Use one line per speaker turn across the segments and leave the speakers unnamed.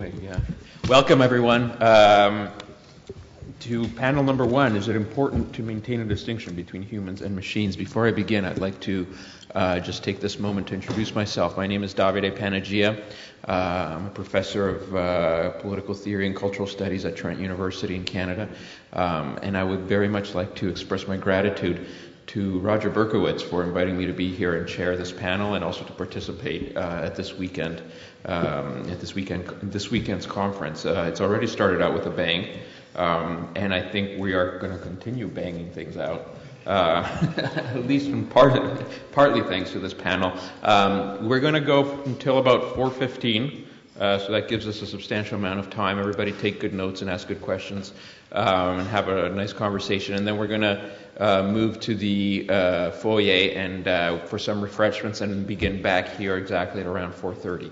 Yeah. Welcome, everyone, to panel number one. Is it important to maintain a distinction between humans and machines? Before I begin, I'd like to just take this moment to introduce myself. My name is Davide Panagia. I'm a professor of political theory and cultural studies at Trent University in Canada, and I would very much like to express my gratitude to Roger Berkowitz for inviting me to be here and chair this panel, and also to participate at this weekend's conference. It's already started out with a bang, and I think we are going to continue banging things out. At least partly thanks to this panel. We're going to go until about 4:15, so that gives us a substantial amount of time. Everybody take good notes and ask good questions, and have a nice conversation. And then we're going to move to the foyer and for some refreshments, and begin back here exactly at around 4:30.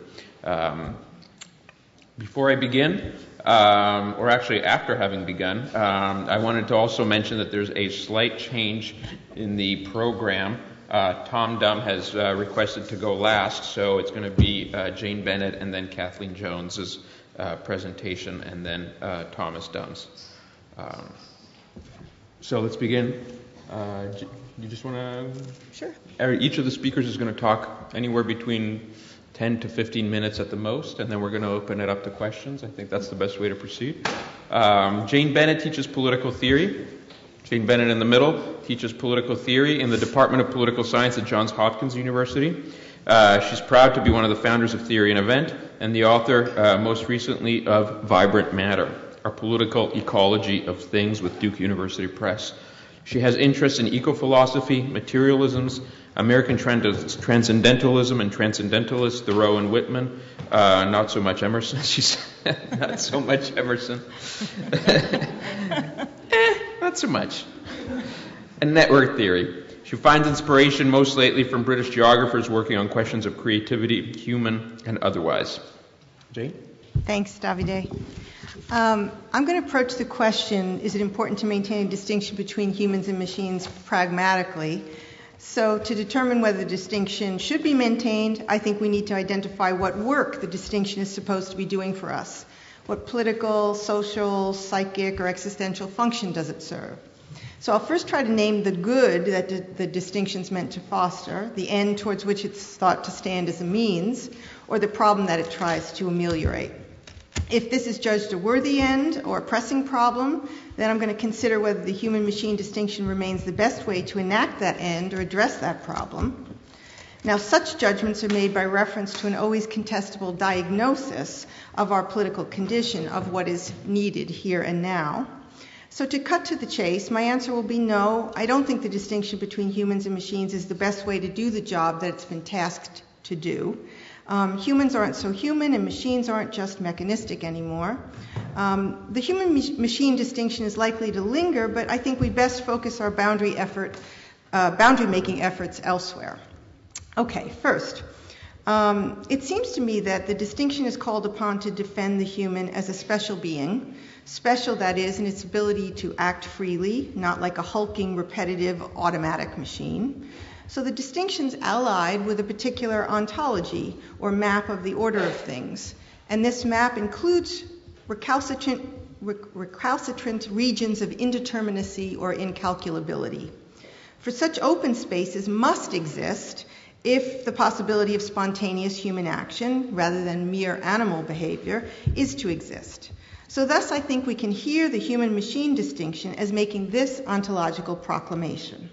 Before I begin, or actually after having begun, I wanted to also mention that there's a slight change in the program. Dumm has requested to go last, so it's going to be Jane Bennett and then Kathleen Jones's presentation, and then Thomas Dumm's. So let's begin. You just want to?
Sure.
Each of the speakers is going to talk anywhere between 10 to 15 minutes at the most, and then we're going to open it up to questions. I think that's the best way to proceed. Jane Bennett teaches political theory. Jane Bennett in the middle teaches political theory in the Department of Political Science at Johns Hopkins University. She's proud to be one of the founders of Theory and Event, and the author, most recently, of Vibrant Matter, Our Political Ecology of Things with Duke University Press. She has interests in eco-philosophy, materialisms, American transcendentalism and transcendentalists, Thoreau and Whitman. Not so much Emerson, she said. Not so much Emerson. Not so much. And network theory. She finds inspiration most lately from British geographers working on questions of creativity, human and otherwise. Jane?
Thanks, Davide. I'm going to approach the question, is it important to maintain a distinction between humans and machines, pragmatically. So to determine whether the distinction should be maintained, I think we need to identify what work the distinction is supposed to be doing for us. What political, social, psychic, or existential function does it serve? So I'll first try to name the good that the distinction's meant to foster, the end towards which it's thought to stand as a means, or the problem that it tries to ameliorate. If this is judged a worthy end or a pressing problem, then I'm going to consider whether the human-machine distinction remains the best way to enact that end or address that problem. Now, such judgments are made by reference to an always contestable diagnosis of our political condition, of what is needed here and now. So to cut to the chase, my answer will be no. I don't think the distinction between humans and machines is the best way to do the job that it's been tasked to do. Humans aren't so human, and machines aren't just mechanistic anymore. The human-machine distinction is likely to linger, but I think we best focus our boundary-making efforts elsewhere. Okay, first, it seems to me that the distinction is called upon to defend the human as a special being, special, that is, in its ability to act freely, not like a hulking, repetitive, automatic machine. So the distinction's allied with a particular ontology, or map of the order of things. And this map includes recalcitrant regions of indeterminacy or incalculability. For such open spaces must exist if the possibility of spontaneous human action, rather than mere animal behavior, is to exist. So thus I think we can hear the human-machine distinction as making this ontological proclamation.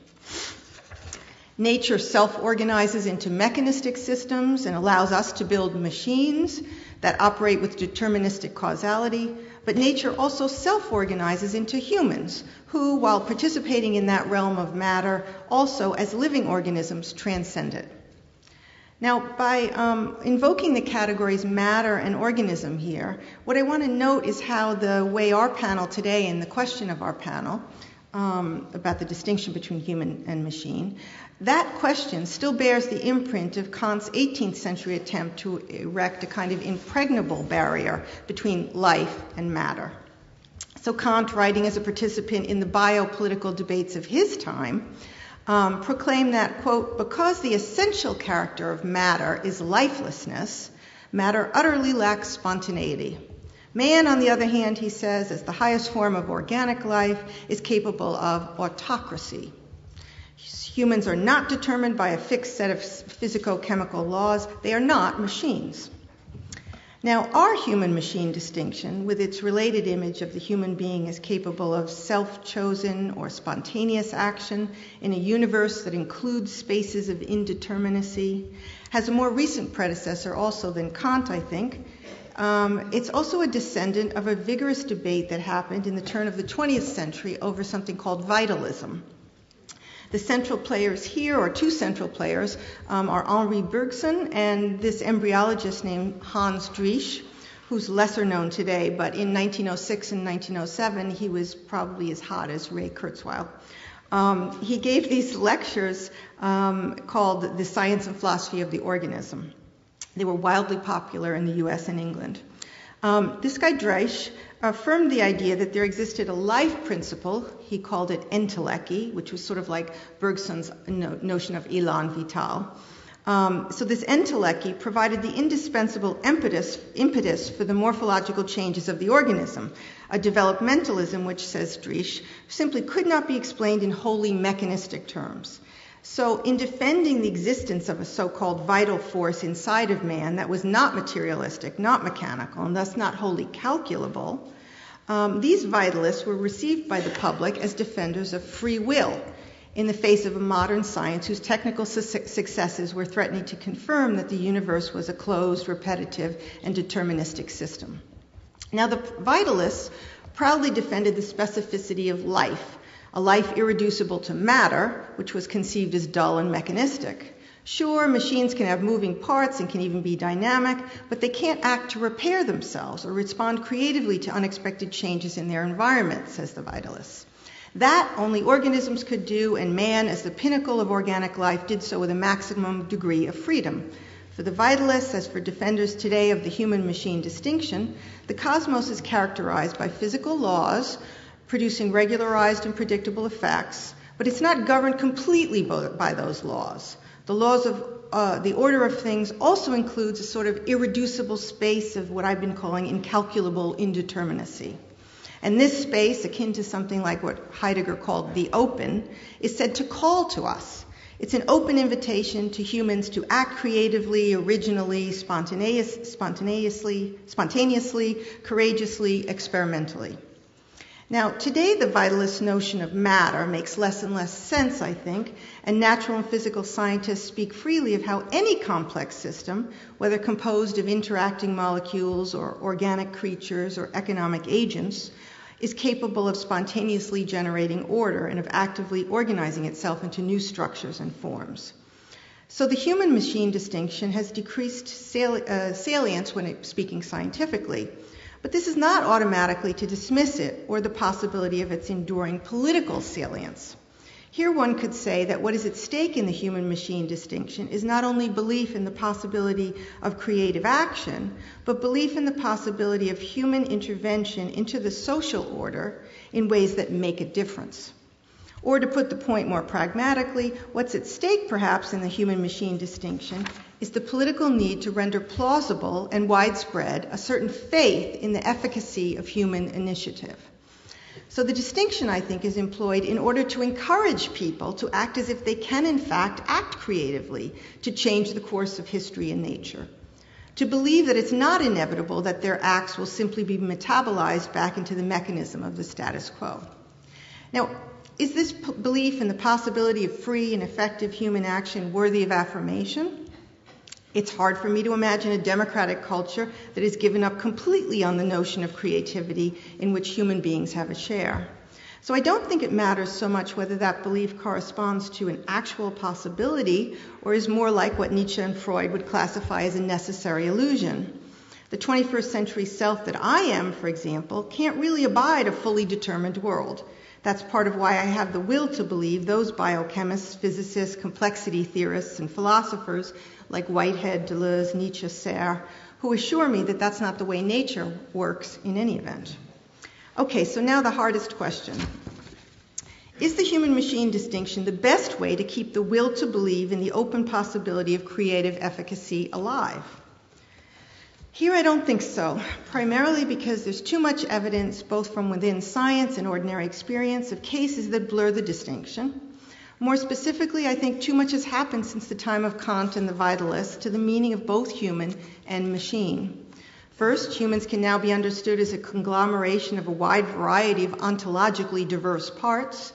Nature self-organizes into mechanistic systems and allows us to build machines that operate with deterministic causality, but nature also self-organizes into humans who, while participating in that realm of matter, also as living organisms transcend it. Now, by invoking the categories matter and organism here, what I want to note is how the way our panel today, and the question of our panel, about the distinction between human and machine, that question still bears the imprint of Kant's 18th century attempt to erect a kind of impregnable barrier between life and matter. So Kant, writing as a participant in the biopolitical debates of his time, proclaimed that, quote, because the essential character of matter is lifelessness, Matter utterly lacks spontaneity. Man, on the other hand, he says, as the highest form of organic life, is capable of autocracy. Humans are not determined by a fixed set of physico-chemical laws. They are not machines. Now, our human-machine distinction, with its related image of the human being as capable of self-chosen or spontaneous action in a universe that includes spaces of indeterminacy, has a more recent predecessor also than Kant, I think. It's also a descendant of a vigorous debate that happened in the turn of the 20th century over something called vitalism. The central players here, or two central players, are Henri Bergson and this embryologist named Hans Driesch, who's lesser known today, but in 1906 and 1907, he was probably as hot as Ray Kurzweil. He gave these lectures called The Science and Philosophy of the Organism. They were wildly popular in the US and England. This guy Driesch affirmed the idea that there existed a life principle. He called it entelechy, which was sort of like Bergson's notion of élan vital. So this entelechy provided the indispensable impetus for the morphological changes of the organism, a developmentalism which, says Driesch, simply could not be explained in wholly mechanistic terms. So in defending the existence of a so-called vital force inside of man that was not materialistic, not mechanical, and thus not wholly calculable, these vitalists were received by the public as defenders of free will in the face of a modern science whose technical successes were threatening to confirm that the universe was a closed, repetitive, and deterministic system. Now, the vitalists proudly defended the specificity of life, a life irreducible to matter, which was conceived as dull and mechanistic. Sure, machines can have moving parts and can even be dynamic, but they can't act to repair themselves or respond creatively to unexpected changes in their environment, says the vitalists. That only organisms could do, and man, as the pinnacle of organic life, did so with a maximum degree of freedom. For the vitalists, as for defenders today of the human-machine distinction, the cosmos is characterized by physical laws, producing regularized and predictable effects, but it's not governed completely by those laws. The laws of the order of things also includes a sort of irreducible space of what I've been calling incalculable indeterminacy. And this space, akin to something like what Heidegger called the open, is said to call to us. It's an open invitation to humans to act creatively, originally, spontaneously, courageously, experimentally. Now, today the vitalist notion of matter makes less and less sense, I think, and natural and physical scientists speak freely of how any complex system, whether composed of interacting molecules or organic creatures or economic agents, is capable of spontaneously generating order and of actively organizing itself into new structures and forms. So the human-machine distinction has decreased salience when speaking scientifically. But this is not automatically to dismiss it or the possibility of its enduring political salience. Here one could say that what is at stake in the human-machine distinction is not only belief in the possibility of creative action, but belief in the possibility of human intervention into the social order in ways that make a difference. Or to put the point more pragmatically, what's at stake perhaps in the human-machine distinction is the political need to render plausible and widespread a certain faith in the efficacy of human initiative. So the distinction, I think, is employed in order to encourage people to act as if they can, in fact, act creatively to change the course of history and nature. To believe that it's not inevitable that their acts will simply be metabolized back into the mechanism of the status quo. Now, is this belief in the possibility of free and effective human action worthy of affirmation? It's hard for me to imagine a democratic culture that is given up completely on the notion of creativity in which human beings have a share. So I don't think it matters so much whether that belief corresponds to an actual possibility or is more like what Nietzsche and Freud would classify as a necessary illusion. The 21st century self that I am, for example, can't really abide a fully determined world. That's part of why I have the will to believe those biochemists, physicists, complexity theorists, and philosophers like Whitehead, Deleuze, Nietzsche, Serre, who assure me that that's not the way nature works in any event. Okay, so now the hardest question. Is the human-machine distinction the best way to keep the will to believe in the open possibility of creative efficacy alive? Here I don't think so, primarily because there's too much evidence, both from within science and ordinary experience, of cases that blur the distinction. More specifically, I think too much has happened since the time of Kant and the Vitalists to the meaning of both human and machine. First, humans can now be understood as a conglomeration of a wide variety of ontologically diverse parts.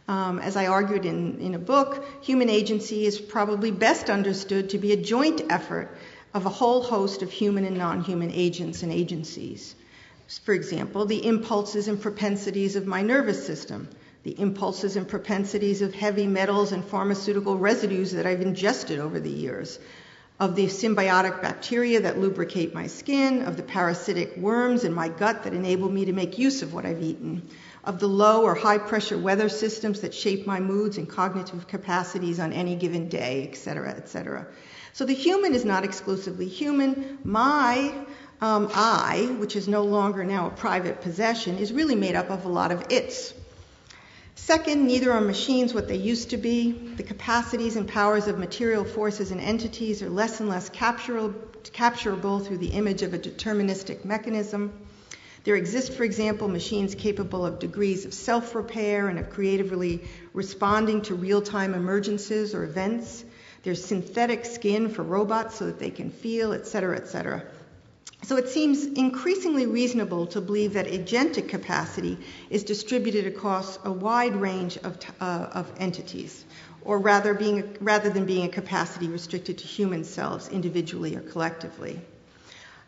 As I argued in a book, human agency is probably best understood to be a joint effort of a whole host of human and non-human agents and agencies. For example, the impulses and propensities of my nervous system, the impulses and propensities of heavy metals and pharmaceutical residues that I've ingested over the years, of the symbiotic bacteria that lubricate my skin, of the parasitic worms in my gut that enable me to make use of what I've eaten, of the low or high pressure weather systems that shape my moods and cognitive capacities on any given day, etc., etc. So the human is not exclusively human. My I, which is no longer now a private possession, is really made up of a lot of its. Second, neither are machines what they used to be. The capacities and powers of material forces and entities are less and less capturable through the image of a deterministic mechanism. There exist, for example, machines capable of degrees of self-repair and of creatively responding to real-time emergencies or events. There's synthetic skin for robots so that they can feel, etc., etc. So it seems increasingly reasonable to believe that agentic capacity is distributed across a wide range of entities, or rather than being a capacity restricted to human selves individually or collectively.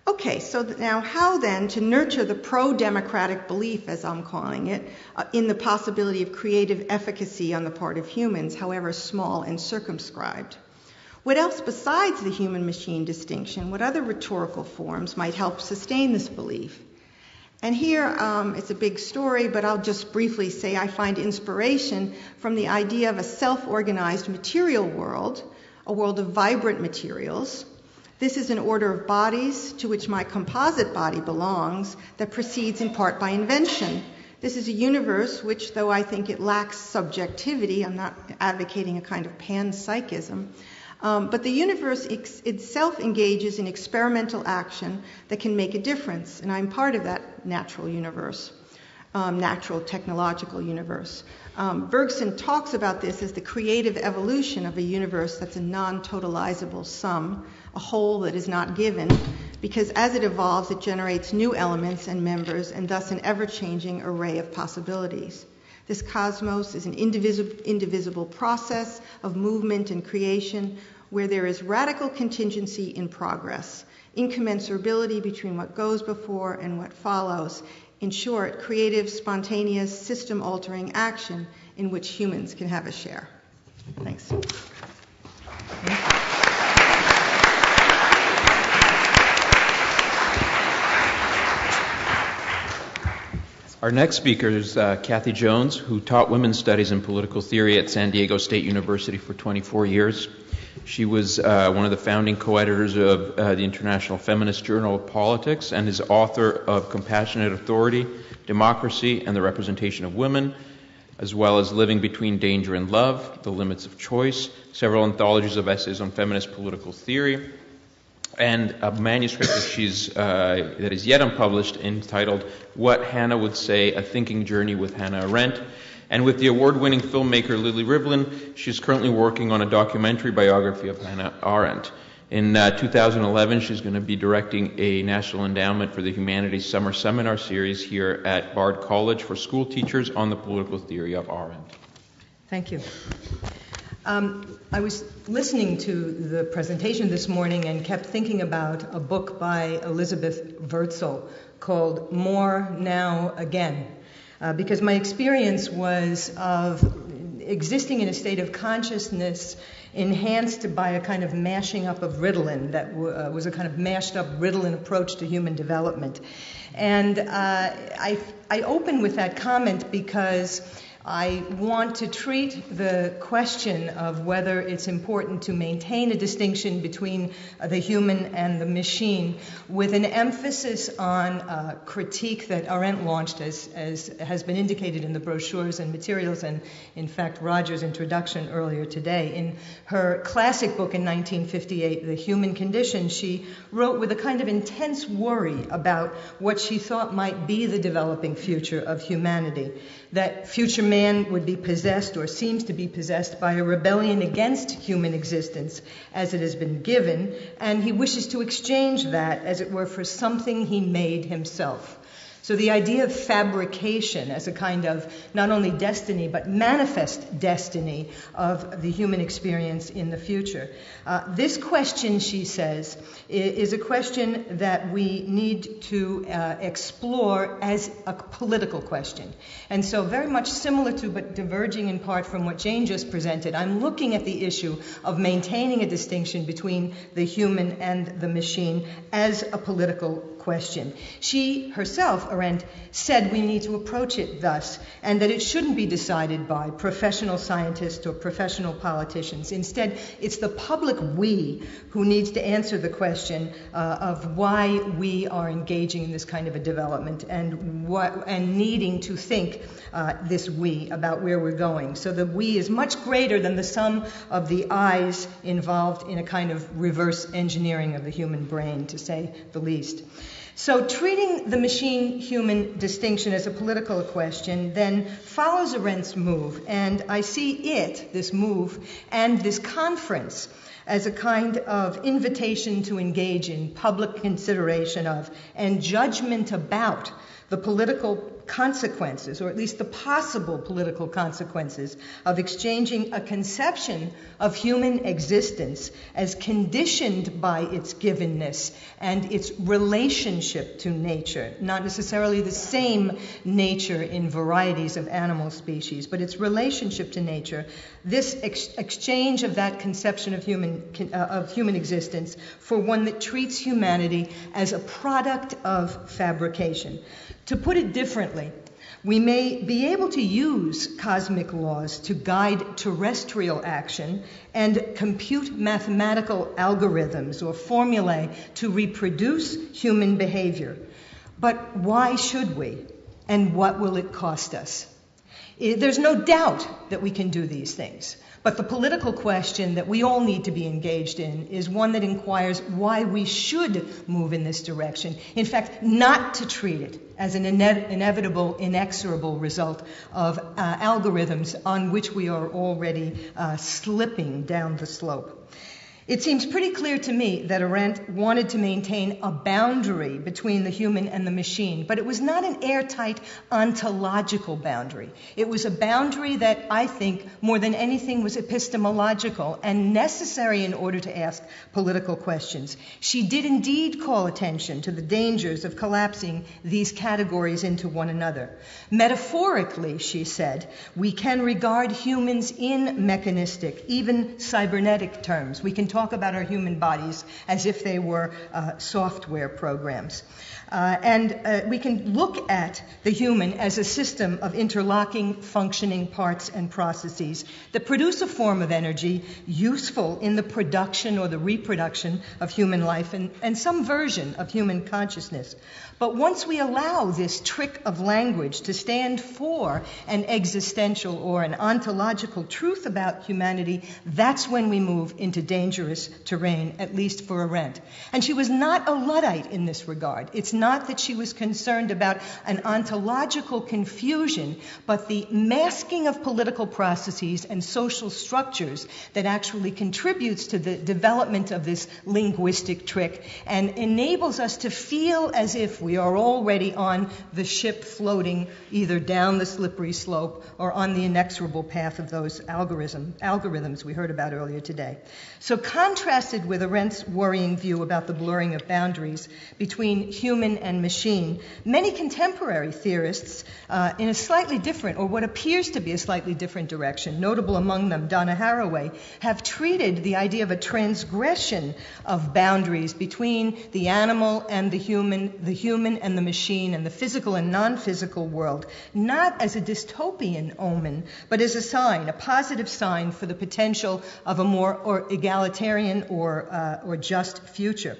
Okay, so now how then to nurture the pro-democratic belief, as I'm calling it, in the possibility of creative efficacy on the part of humans, however small and circumscribed? What else besides the human-machine distinction, what other rhetorical forms might help sustain this belief? And here, it's a big story, but I'll just briefly say I find inspiration from the idea of a self-organized material world, a world of vibrant materials. This is an order of bodies to which my composite body belongs that proceeds in part by invention. This is a universe which, though I think it lacks subjectivity, I'm not advocating a kind of panpsychism, but the universe itself engages in experimental action that can make a difference, and I'm part of that natural universe, natural technological universe. Bergson talks about this as the creative evolution of a universe that's a non-totalizable sum, a whole that is not given, because as it evolves, it generates new elements and members, and thus an ever-changing array of possibilities. This cosmos is an indivisible process of movement and creation where there is radical contingency in progress, incommensurability between what goes before and what follows. In short, creative, spontaneous, system-altering action in which humans can have a share. Thanks.
Our next speaker is Kathy Jones, who taught women's studies and political theory at San Diego State University for 24 years. She was one of the founding co-editors of the International Feminist Journal of Politics and is author of Compassionate Authority, Democracy, and the Representation of Women, as well as Living Between Danger and Love, The Limits of Choice, several anthologies of essays on feminist political theory, and a manuscript that is yet unpublished entitled What Hannah Would Say, A Thinking Journey with Hannah Arendt. And with the award-winning filmmaker Lily Rivlin, she's currently working on a documentary biography of Hannah Arendt. In 2011, she's going to be directing a National Endowment for the Humanities Summer Seminar Series here at Bard College for school teachers on the political theory of Arendt.
Thank you. I was listening to the presentation this morning and kept thinking about a book by Elizabeth Wurtzel called More Now Again, because my experience was of existing in a state of consciousness enhanced by a kind of mashing up of Ritalin that was a kind of mashed up Ritalin approach to human development. And I open with that comment because I want to treat the question of whether it's important to maintain a distinction between the human and the machine with an emphasis on critique that Arendt launched, as has been indicated in the brochures and materials, and in fact Roger's introduction earlier today. In her classic book in 1958, The Human Condition, she wrote with a kind of intense worry about what she thought might be the developing future of humanity. That future man would be possessed, or seems to be possessed, by a rebellion against human existence as it has been given, and he wishes to exchange that, as it were, for something he made himself. So the idea of fabrication as a kind of not only destiny, but manifest destiny of the human experience in the future. This question, she says, is a question that we need to explore as a political question. And so very much similar to, but diverging in part from what Jane just presented, I'm looking at the issue of maintaining a distinction between the human and the machine as a political question. She herself, Arendt, said we need to approach it thus, and that it shouldn't be decided by professional scientists or professional politicians. Instead, it's the public we who needs to answer the question of why we are engaging in this kind of a development, and needing to think this we about where we're going. So the we is much greater than the sum of the I's involved in a kind of reverse engineering of the human brain, to say the least. So treating the machine-human distinction as a political question then follows Arendt's move, and I see it, this move, and this conference as a kind of invitation to engage in public consideration of and judgment about the political consequences, or at least the possible political consequences, of exchanging a conception of human existence as conditioned by its givenness and its relationship to nature, not necessarily the same nature in varieties of animal species, but its relationship to nature. This exchange of that conception of human existence for one that treats humanity as a product of fabrication. To put it differently, we may be able to use cosmic laws to guide terrestrial action and compute mathematical algorithms or formulae to reproduce human behavior. But why should we? And what will it cost us? There's no doubt that we can do these things. But the political question that we all need to be engaged in is one that inquires why we should move in this direction. In fact, not to treat it as an inevitable, inexorable result of algorithms on which we are already slipping down the slope. It seems pretty clear to me that Arendt wanted to maintain a boundary between the human and the machine, but it was not an airtight ontological boundary. It was a boundary that I think more than anything was epistemological and necessary in order to ask political questions. She did indeed call attention to the dangers of collapsing these categories into one another. Metaphorically, she said, we can regard humans in mechanistic, even cybernetic terms. We can talk about our human bodies as if they were software programs. And we can look at the human as a system of interlocking, functioning parts and processes that produce a form of energy useful in the production or the reproduction of human life and some version of human consciousness. But once we allow this trick of language to stand for an existential or an ontological truth about humanity, that's when we move into dangerous terrain, at least for Arendt. And she was not a Luddite in this regard. It's not that she was concerned about an ontological confusion, but the masking of political processes and social structures that actually contributes to the development of this linguistic trick and enables us to feel as if we are already on the ship floating either down the slippery slope or on the inexorable path of those algorithms we heard about earlier today. So contrasted with Arendt's worrying view about the blurring of boundaries between human and machine, many contemporary theorists in a slightly different, or what appears to be a slightly different direction, notable among them Donna Haraway, have treated the idea of a transgression of boundaries between the animal and the human and the machine, and the physical and non-physical world, not as a dystopian omen, but as a sign, a positive sign for the potential of a more egalitarian or just future.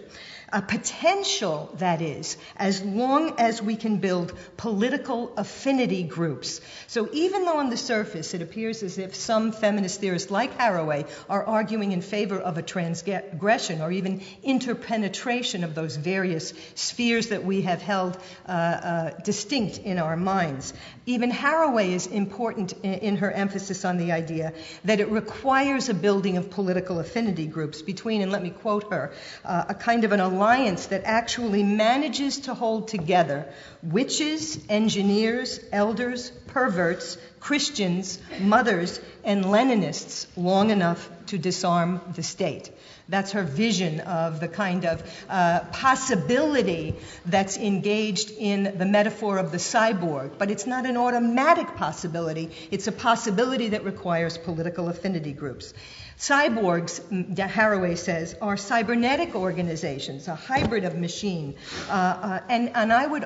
A potential, that is, as long as we can build political affinity groups. So even though on the surface it appears as if some feminist theorists like Haraway are arguing in favor of a transgression or even interpenetration of those various spheres that we have held distinct in our minds, even Haraway is important in her emphasis on the idea that it requires a building of political affinity groups between, and let me quote her, a kind of an alliance that actually manages to hold together witches, engineers, elders, perverts, Christians, mothers, and Leninists long enough to disarm the state. That's her vision of the kind of possibility that's engaged in the metaphor of the cyborg. But it's not an automatic possibility. It's a possibility that requires political affinity groups. Cyborgs, Haraway says, are cybernetic organizations, a hybrid of machine, and I would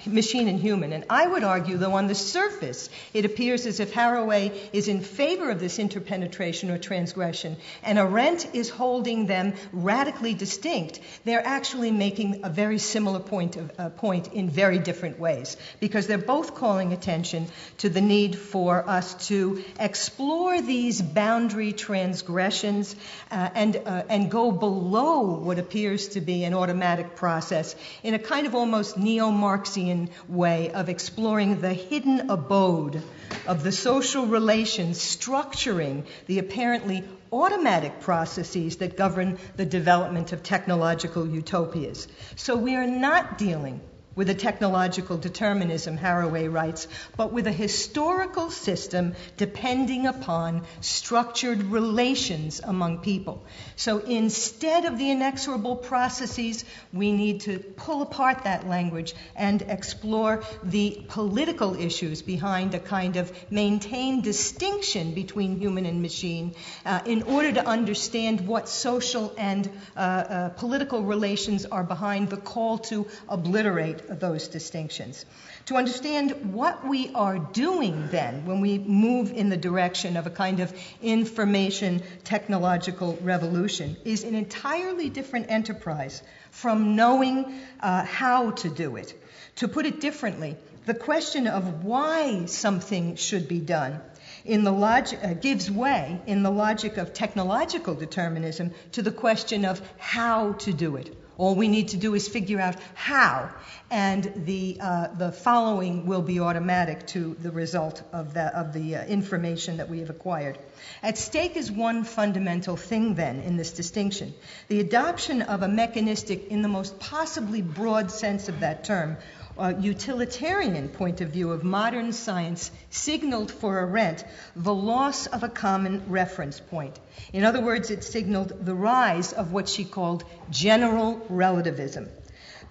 machine and human. And I would argue, though on the surface it appears as if Haraway is in favor of this interpenetration or transgression, and Arendt is holding them radically distinct, they're actually making a very similar point in very different ways, because they're both calling attention to the need for us to explore these boundary transgressions and go below what appears to be an automatic process in a kind of almost neo-Marxian way of exploring the hidden abode of the social relations structuring the apparently automatic processes that govern the development of technological utopias. So we are not dealing with a technological determinism, Haraway writes, but with a historical system depending upon structured relations among people. So instead of the inexorable processes, we need to pull apart that language and explore the political issues behind a kind of maintained distinction between human and machine in order to understand what social and political relations are behind the call to obliterate those distinctions. To understand what we are doing then when we move in the direction of a kind of information technological revolution is an entirely different enterprise from knowing how to do it. To put it differently, the question of why something should be done gives way in the logic of technological determinism to the question of how to do it. All we need to do is figure out how, and the following will be automatic to the result of the information that we have acquired. At stake is one fundamental thing, then, in this distinction: the adoption of a mechanistic, in the most possibly broad sense of that term, utilitarian point of view of modern science signaled for Arendt the loss of a common reference point. In other words, it signaled the rise of what she called general relativism.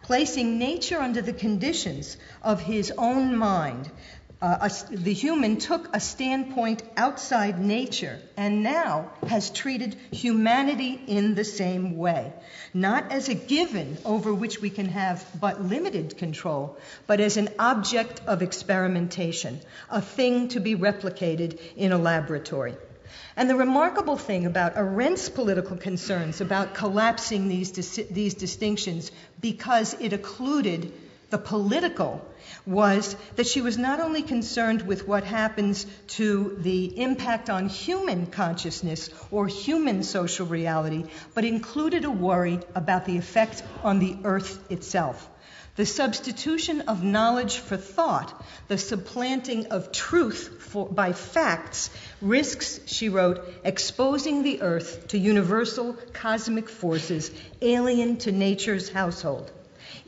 Placing nature under the conditions of his own mind, the human took a standpoint outside nature and now has treated humanity in the same way, not as a given over which we can have but limited control, but as an object of experimentation, a thing to be replicated in a laboratory. And the remarkable thing about Arendt's political concerns about collapsing these distinctions because it occluded the political was that she was not only concerned with what happens to the impact on human consciousness or human social reality, but included a worry about the effect on the earth itself. The substitution of knowledge for thought, the supplanting of truth by facts, risks, she wrote, exposing the earth to universal cosmic forces alien to nature's household.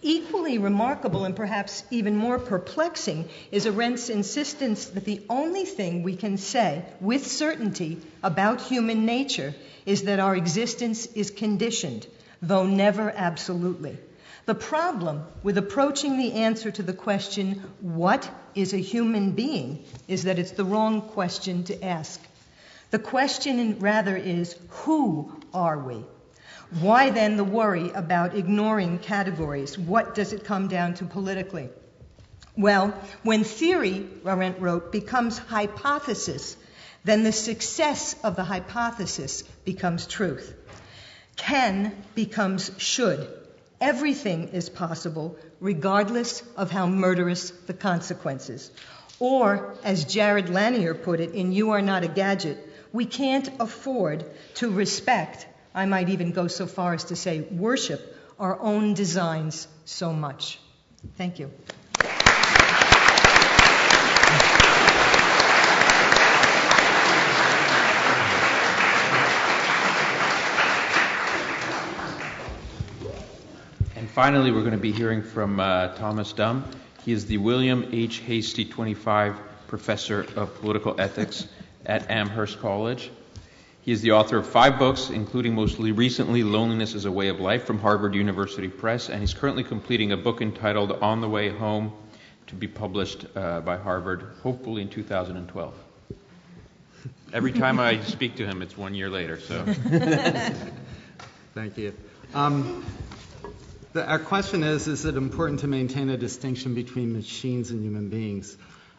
Equally remarkable and perhaps even more perplexing is Arendt's insistence that the only thing we can say with certainty about human nature is that our existence is conditioned, though never absolutely. The problem with approaching the answer to the question, what is a human being, is that it's the wrong question to ask. The question rather is, who are we? Why then the worry about ignoring categories? What does it come down to politically? Well, when theory, Arendt wrote, becomes hypothesis, then the success of the hypothesis becomes truth. Can becomes should. Everything is possible, regardless of how murderous the consequences. Or, as Jared Lanier put it in You Are Not a Gadget, we can't afford to respect, I might even go so far as to say worship, our own designs so much. Thank you.
And finally, we're going to be hearing from Thomas Dumm. He is the William H. Hastie 25 Professor of Political Ethics at Amherst College. He is the author of 5 books, including most recently Loneliness is a Way of Life from Harvard University Press, and he's currently completing a book entitled On the Way Home, to be published by Harvard, hopefully in 2012. Every time I speak to him, it's 1 year later. So,
Thank you. Our question is it important to maintain a distinction between machines and human beings?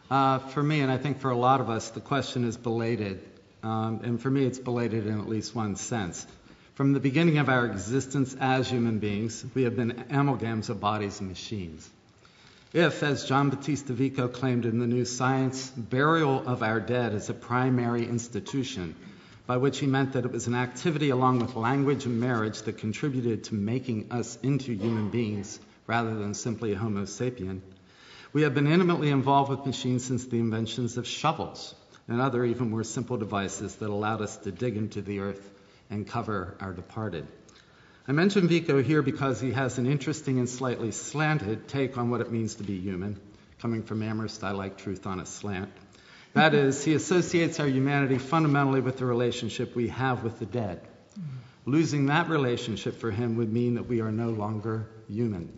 For me, and I think for a lot of us, the question is belated. And for me, it's belated in at least one sense. From the beginning of our existence as human beings, we have been amalgams of bodies and machines. If, as John Battista Vico claimed in The New Science, burial of our dead is a primary institution, by which he meant that it was an activity along with language and marriage that contributed to making us into human beings rather than simply a Homo sapien, we have been intimately involved with machines since the inventions of shovels and other even more simple devices that allowed us to dig into the earth and cover our departed. I mention Vico here because he has an interesting and slightly slanted take on what it means to be human. Coming from Amherst, I like truth on a slant. That is, he associates our humanity fundamentally with the relationship we have with the dead. Losing that relationship for him would mean that we are no longer human.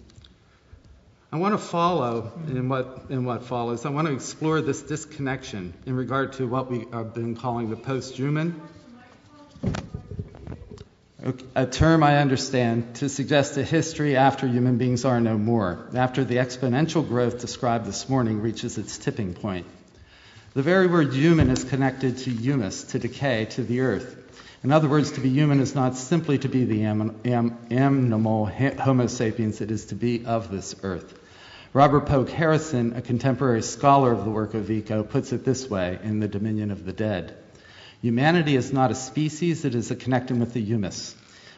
I want to follow in what follows. I want to explore this disconnection in regard to what we have been calling the posthuman, a term I understand to suggest a history after human beings are no more, after the exponential growth described this morning reaches its tipping point. The very word human is connected to humus, to decay, to the earth. In other words, to be human is not simply to be the animal Homo sapiens, it is to be of this earth. Robert Polk Harrison, a contemporary scholar of the work of Vico, puts it this way in The Dominion of the Dead. Humanity is not a species, it is a connecting with the humus.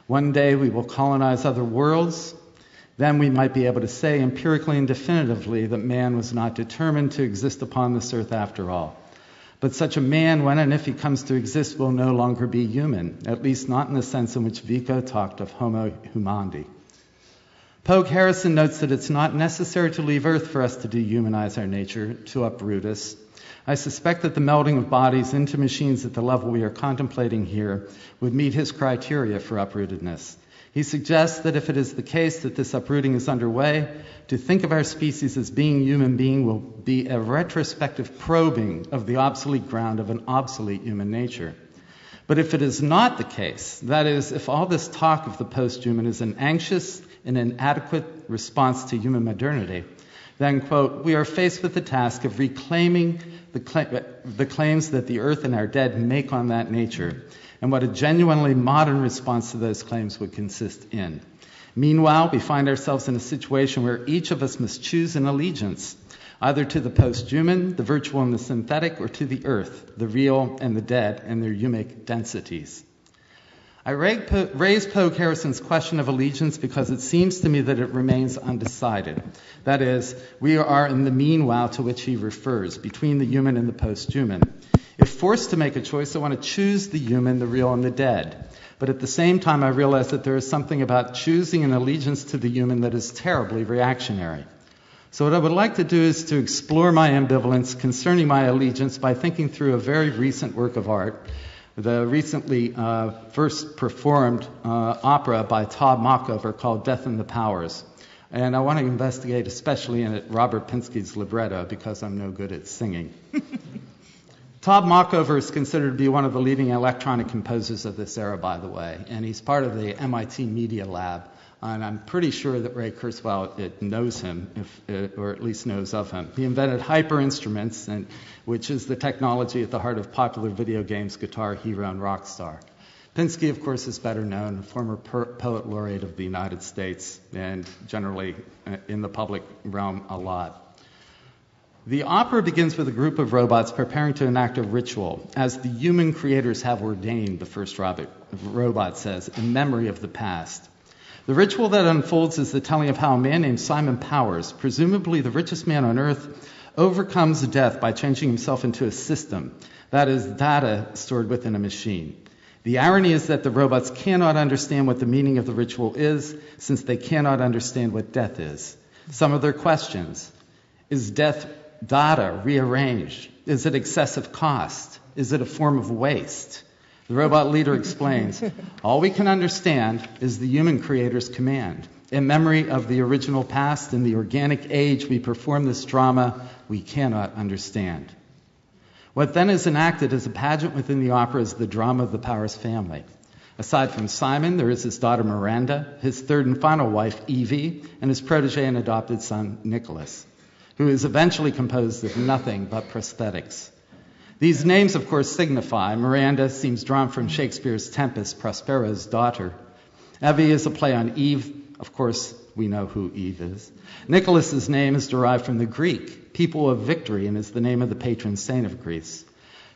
One day we will colonize other worlds. Then we might be able to say empirically and definitively that man was not determined to exist upon this earth after all. But such a man, when and if he comes to exist, will no longer be human, at least not in the sense in which Vico talked of homo humandi. Polk Harrison notes that it's not necessary to leave Earth for us to dehumanize our nature, to uproot us. I suspect that the melding of bodies into machines at the level we are contemplating here would meet his criteria for uprootedness. He suggests that if it is the case that this uprooting is underway, to think of our species as being human being will be a retrospective probing of the obsolete ground of an obsolete human nature. But if it is not the case, that is, if all this talk of the posthuman is an anxious and inadequate response to human modernity, then, quote, we are faced with the task of reclaiming the claims that the earth and our dead make on that nature, and what a genuinely modern response to those claims would consist in. Meanwhile, we find ourselves in a situation where each of us must choose an allegiance, either to the posthuman, the virtual and the synthetic, or to the earth, the real and the dead, and their humic densities. I raise Polk Harrison's question of allegiance because it seems to me that it remains undecided. That is, we are in the meanwhile to which he refers, between the human and the posthuman. If forced to make a choice, I want to choose the human, the real, and the dead. But at the same time, I realize that there is something about choosing an allegiance to the human that is terribly reactionary. So what I would like to do is to explore my ambivalence concerning my allegiance by thinking through a very recent work of art, the recently first performed opera by Todd Mockover called Death and the Powers. And I want to investigate especially in it Robert Pinsky's libretto because I'm no good at singing. Todd Mockover is considered to be one of the leading electronic composers of this era, by the way, and he's part of the MIT Media Lab. And I'm pretty sure that Ray Kurzweil knows him, or at least knows of him. He invented hyper instruments, which is the technology at the heart of popular video games, Guitar Hero, and Rockstar. Pinsky, of course, is better known, a former poet laureate of the United States, and generally in the public realm a lot. The opera begins with a group of robots preparing to enact a ritual, as the human creators have ordained, the first robot says, in memory of the past. The ritual that unfolds is the telling of how a man named Simon Powers, presumably the richest man on earth, overcomes death by changing himself into a system, that is, data stored within a machine. The irony is that the robots cannot understand what the meaning of the ritual is, since they cannot understand what death is. Some of their questions: is death data rearranged? Is it excessive cost? Is it a form of waste? The robot leader explains, all we can understand is the human creator's command. In memory of the original past and the organic age we perform this drama, we cannot understand. What then is enacted as a pageant within the opera is the drama of the Powers family. Aside from Simon, there is his daughter Miranda, his third and final wife Evie, and his protege and adopted son Nicholas, who is eventually composed of nothing but prosthetics. These names, of course, signify. Miranda seems drawn from Shakespeare's Tempest, Prospero's daughter. Evie is a play on Eve. Of course, we know who Eve is. Nicholas's name is derived from the Greek, people of victory, and is the name of the patron saint of Greece.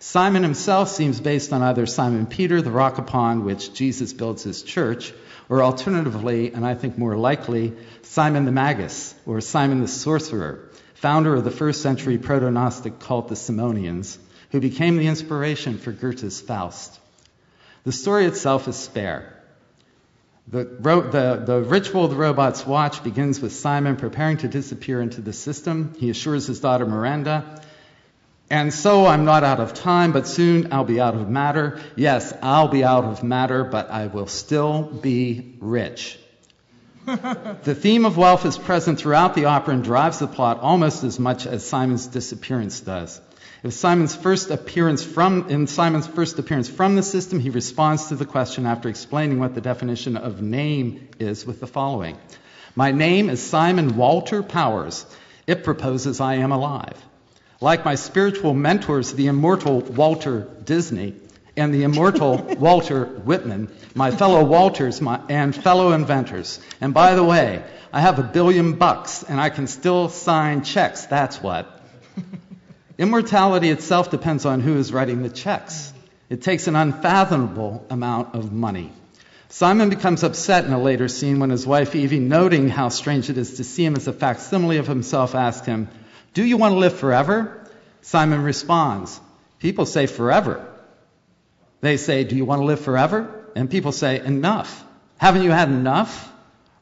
Simon himself seems based on either Simon Peter, the rock upon which Jesus builds his church, or alternatively, and I think more likely, Simon the Magus, or Simon the Sorcerer, founder of the first century proto-Gnostic cult, the Simonians, who became the inspiration for Goethe's Faust. The story itself is spare. The ritual the robots watch begins with Simon preparing to disappear into the system. He assures his daughter Miranda, and so I'm not out of time, but soon I'll be out of matter. Yes, I'll be out of matter, but I will still be rich. The theme of wealth is present throughout the opera and drives the plot almost as much as Simon's disappearance does. In Simon's first appearance from the system, he responds to the question after explaining what the definition of name is with the following. My name is Simon Walter Powers. It proposes I am alive. Like my spiritual mentors, the immortal Walt Disney and the immortal Walter Whitman, my fellow Walters and fellow inventors. And by the way, I have $1 billion and I can still sign checks, that's what. Immortality itself depends on who is writing the checks. It takes an unfathomable amount of money. Simon becomes upset in a later scene when his wife Evie, noting how strange it is to see him as a facsimile of himself, asks him, do you want to live forever? Simon responds, people say forever. They say, do you want to live forever? And people say, enough. Haven't you had enough?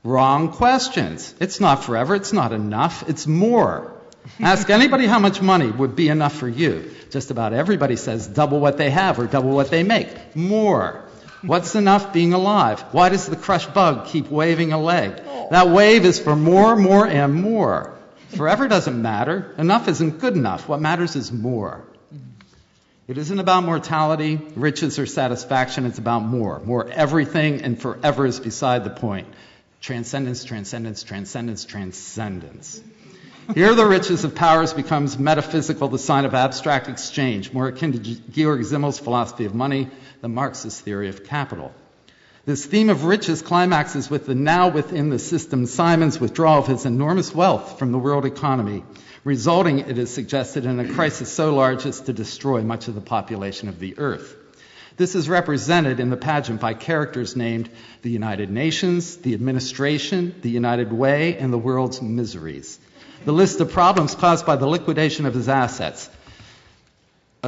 Wrong questions. It's not forever, it's not enough, it's more. Ask anybody how much money would be enough for you. Just about everybody says double what they have or double what they make. More. What's enough being alive? Why does the crushed bug keep waving a leg? That wave is for more, more, and more. Forever doesn't matter. Enough isn't good enough. What matters is more. It isn't about mortality, riches, or satisfaction. It's about more. More everything, and forever is beside the point. Transcendence, transcendence, transcendence, transcendence. Here the riches of powers becomes metaphysical, the sign of abstract exchange, more akin to Georg Simmel's philosophy of money, the Marxist theory of capital. This theme of riches climaxes with the now within the system Simon's withdrawal of his enormous wealth from the world economy, resulting, it is suggested, in a crisis so large as to destroy much of the population of the earth. This is represented in the pageant by characters named the United Nations, the Administration, the United Way, and the world's miseries. The list of problems caused by the liquidation of his assets.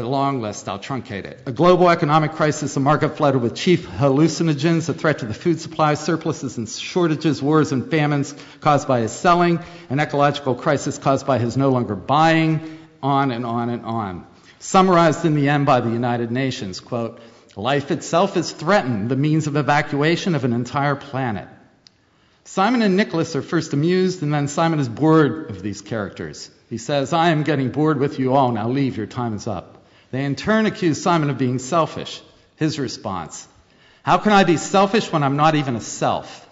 a long list, I'll truncate it. A global economic crisis, a market flooded with cheap hallucinogens, a threat to the food supply, surpluses and shortages, wars and famines caused by his selling, an ecological crisis caused by his no longer buying, on and on and on. Summarized in the end by the United Nations, quote, life itself is threatened, the means of evacuation of an entire planet. Simon and Nicholas are first amused, and then Simon is bored of these characters. He says, I am getting bored with you all, now leave, your time is up. They in turn accuse Simon of being selfish. His response, how can I be selfish when I'm not even a self?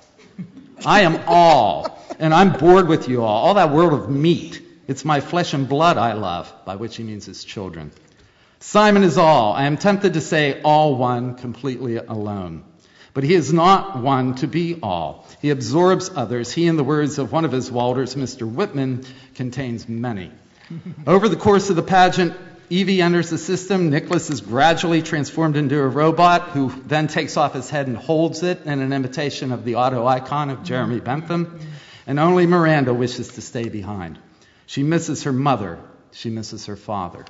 I am all, and I'm bored with you all that world of meat. It's my flesh and blood I love, by which he means his children. Simon is all. I am tempted to say all one, completely alone. But he is not one to be all. He absorbs others. He, in the words of one of his Walders, Mr. Whitman, contains many. Over the course of the pageant, Evie enters the system. Nicholas is gradually transformed into a robot who then takes off his head and holds it in an imitation of the auto icon of Jeremy Bentham. And only Miranda wishes to stay behind. She misses her mother. She misses her father.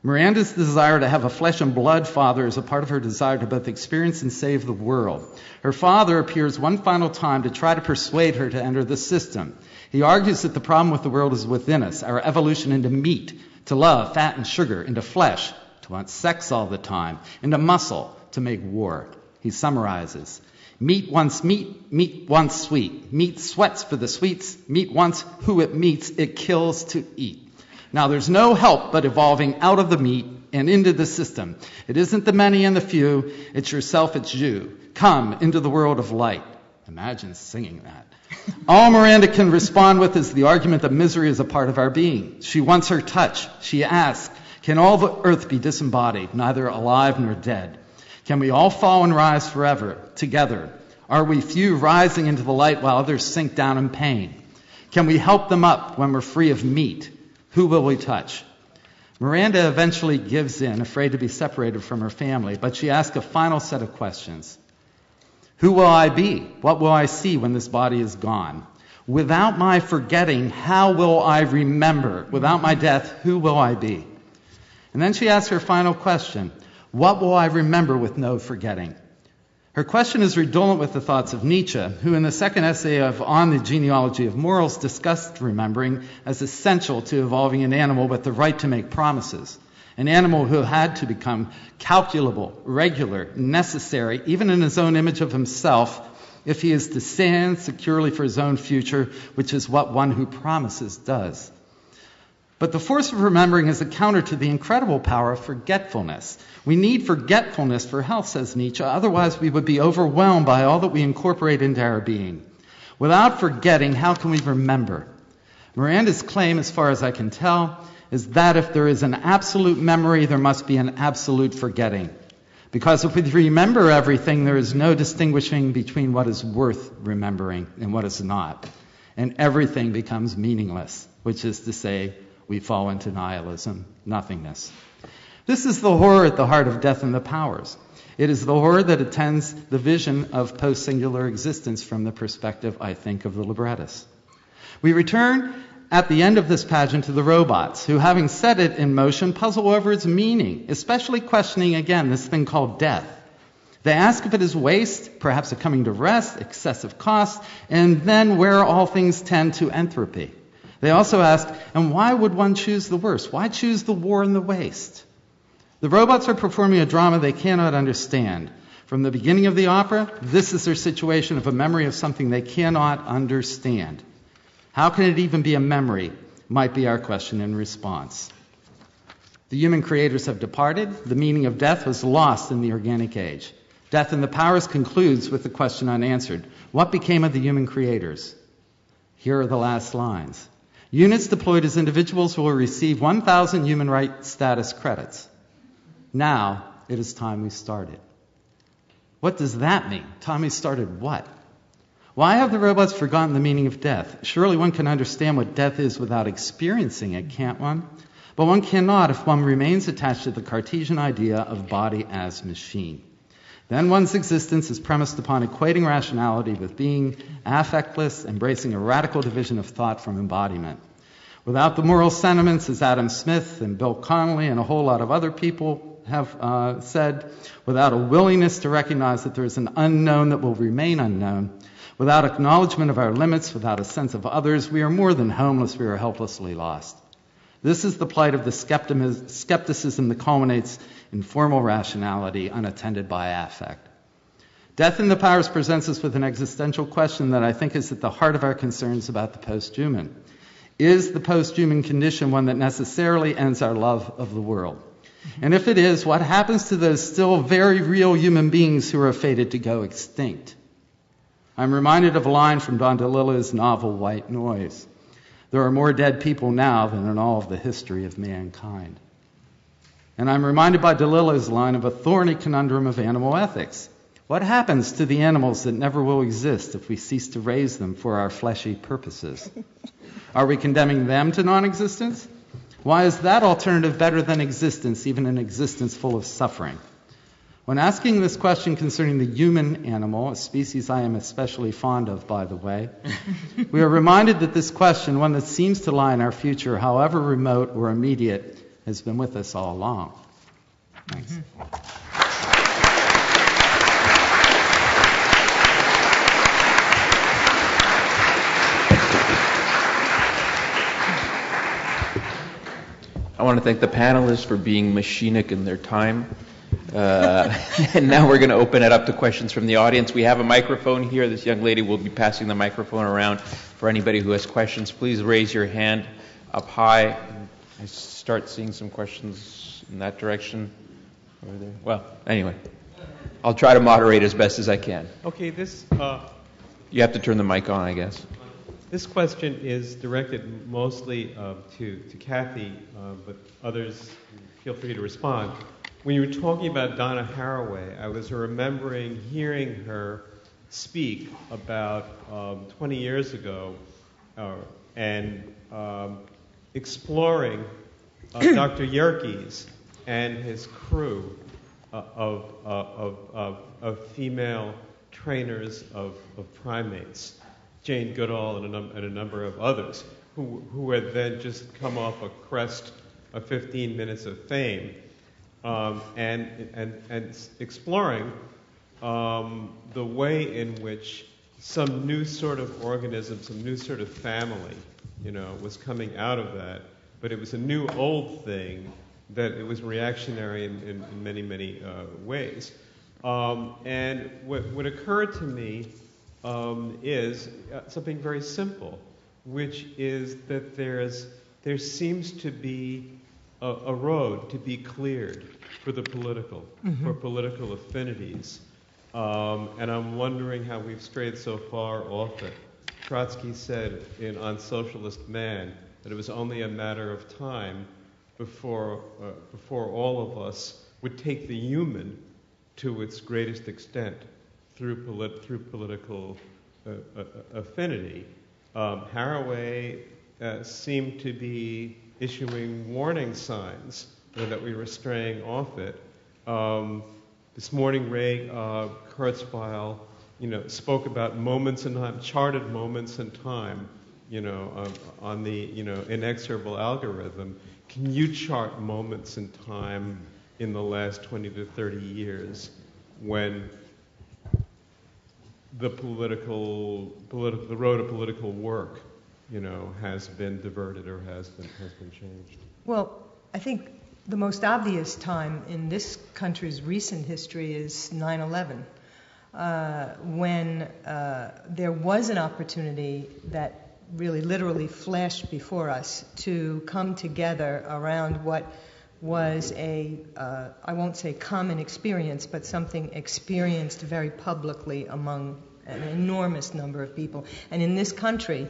Miranda's desire to have a flesh and blood father is a part of her desire to both experience and save the world. Her father appears one final time to try to persuade her to enter the system. He argues that the problem with the world is within us, our evolution into meat, to love fat and sugar, into flesh, to want sex all the time, into muscle, to make war. He summarizes, meat wants meat, meat wants sweet. Meat sweats for the sweets, meat wants who it meets, it kills to eat. Now there's no help but evolving out of the meat and into the system. It isn't the many and the few, it's yourself, it's you. Come into the world of light. Imagine singing that. All Miranda can respond with is the argument that misery is a part of our being. She wants her touch. She asks, can all the earth be disembodied, neither alive nor dead? Can we all fall and rise forever, together? Are we few rising into the light while others sink down in pain? Can we help them up when we're free of meat? Who will we touch? Miranda eventually gives in, afraid to be separated from her family, but she asks a final set of questions. Who will I be? What will I see when this body is gone? Without my forgetting, how will I remember? Without my death, who will I be? And then she asks her final question. What will I remember with no forgetting? Her question is redolent with the thoughts of Nietzsche, who in the second essay of On the Genealogy of Morals discussed remembering as essential to evolving an animal with the right to make promises. An animal who had to become calculable, regular, necessary, even in his own image of himself, if he is to stand securely for his own future, which is what one who promises does. But the force of remembering is a counter to the incredible power of forgetfulness. We need forgetfulness for health, says Nietzsche, otherwise we would be overwhelmed by all that we incorporate into our being. Without forgetting, how can we remember? Miranda's claim, as far as I can tell, is that if there is an absolute memory, there must be an absolute forgetting. Because if we remember everything, there is no distinguishing between what is worth remembering and what is not. And everything becomes meaningless, which is to say, we fall into nihilism, nothingness. This is the horror at the heart of Death and the Powers. It is the horror that attends the vision of post-singular existence from the perspective, I think, of the librettist. We return at the end of this pageant to the robots, who, having set it in motion, puzzle over its meaning, especially questioning, again, this thing called death. They ask if it is waste, perhaps a coming to rest, excessive cost, and then where all things tend to entropy. They also ask, and why would one choose the worst? Why choose the war and the waste? The robots are performing a drama they cannot understand. From the beginning of the opera, this is their situation of a memory of something they cannot understand. How can it even be a memory, might be our question in response. The human creators have departed. The meaning of death was lost in the organic age. Death and the Powers concludes with the question unanswered. What became of the human creators? Here are the last lines. Units deployed as individuals will receive 1,000 human rights status credits. Now it is time we started. What does that mean? Time we started what? Why have the robots forgotten the meaning of death? Surely one can understand what death is without experiencing it, can't one? But one cannot if one remains attached to the Cartesian idea of body as machine. Then one's existence is premised upon equating rationality with being, affectless, embracing a radical division of thought from embodiment. Without the moral sentiments, as Adam Smith and Bill Connolly and a whole lot of other people have said, without a willingness to recognize that there is an unknown that will remain unknown, without acknowledgement of our limits, without a sense of others, we are more than homeless, we are helplessly lost. This is the plight of the skepticism that culminates in formal rationality unattended by affect. Death in the Powers presents us with an existential question that I think is at the heart of our concerns about the posthuman. Is the posthuman condition one that necessarily ends our love of the world? And if it is, what happens to those still very real human beings who are fated to go extinct? I'm reminded of a line from Don DeLillo's novel White Noise. There are more dead people now than in all of the history of mankind. And I'm reminded by DeLillo's line of a thorny conundrum of animal ethics. What happens to the animals that never will exist if we cease to raise them for our fleshy purposes? Are we condemning them to non-existence? Why is that alternative better than existence, even an existence full of suffering? When asking this question concerning the human animal, a species I am especially fond of, by the way, we are reminded that this question, one that seems to lie in our future, however remote or immediate, has been with us all along. Thanks.
I want to thank the panelists for being machinic in their time. And now we're going to open it up to questions from the audience. We have a microphone here. This young lady will be passing the microphone around for anybody who has questions. Please raise your hand up high. I start seeing some questions in that direction over there. Well, anyway, I'll try to moderate as best as I can.
Okay,
You have to turn the mic on, I guess.
This question is directed mostly to Kathy, but others feel free to respond. When you were talking about Donna Haraway, I was remembering hearing her speak about 20 years ago and exploring Dr. Yerkes and his crew of female trainers of primates, Jane Goodall and a number of others, who had then just come off a crest of 15 minutes of fame, and exploring the way in which some new sort of organism, some new sort of family, was coming out of that. But it was a new old thing that it was reactionary in many, many ways. And what occurred to me is something very simple, which is that there seems to be a road to be cleared for the political, for political affinities. And I'm wondering how we've strayed so far off it. Trotsky said on Socialist Man that it was only a matter of time before all of us would take the human to its greatest extent through political affinity. Haraway seemed to be issuing warning signs that we were straying off it. This morning, Ray Kurzweil, spoke about moments in time, charted moments in time, on the, inexorable algorithm. Can you chart moments in time in the last 20 to 30 years when the the road of political work, has been diverted or has been changed?
Well, I think the most obvious time in this country's recent history is 9/11, when there was an opportunity that really literally flashed before us to come together around what was I won't say common experience, but something experienced very publicly among an enormous number of people. And in this country,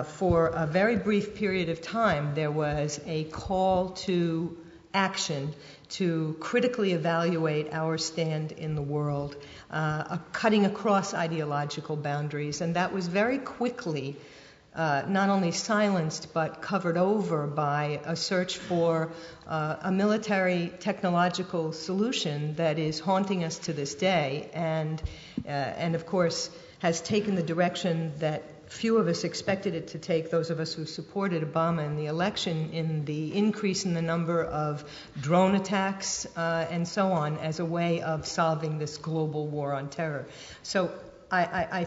for a very brief period of time, there was a call to action to critically evaluate our stand in the world, cutting across ideological boundaries. And that was very quickly not only silenced but covered over by a search for a military technological solution that is haunting us to this day, and of course has taken the direction that few of us expected it to take, those of us who supported Obama in the election, in the increase in the number of drone attacks and so on as a way of solving this global war on terror. So I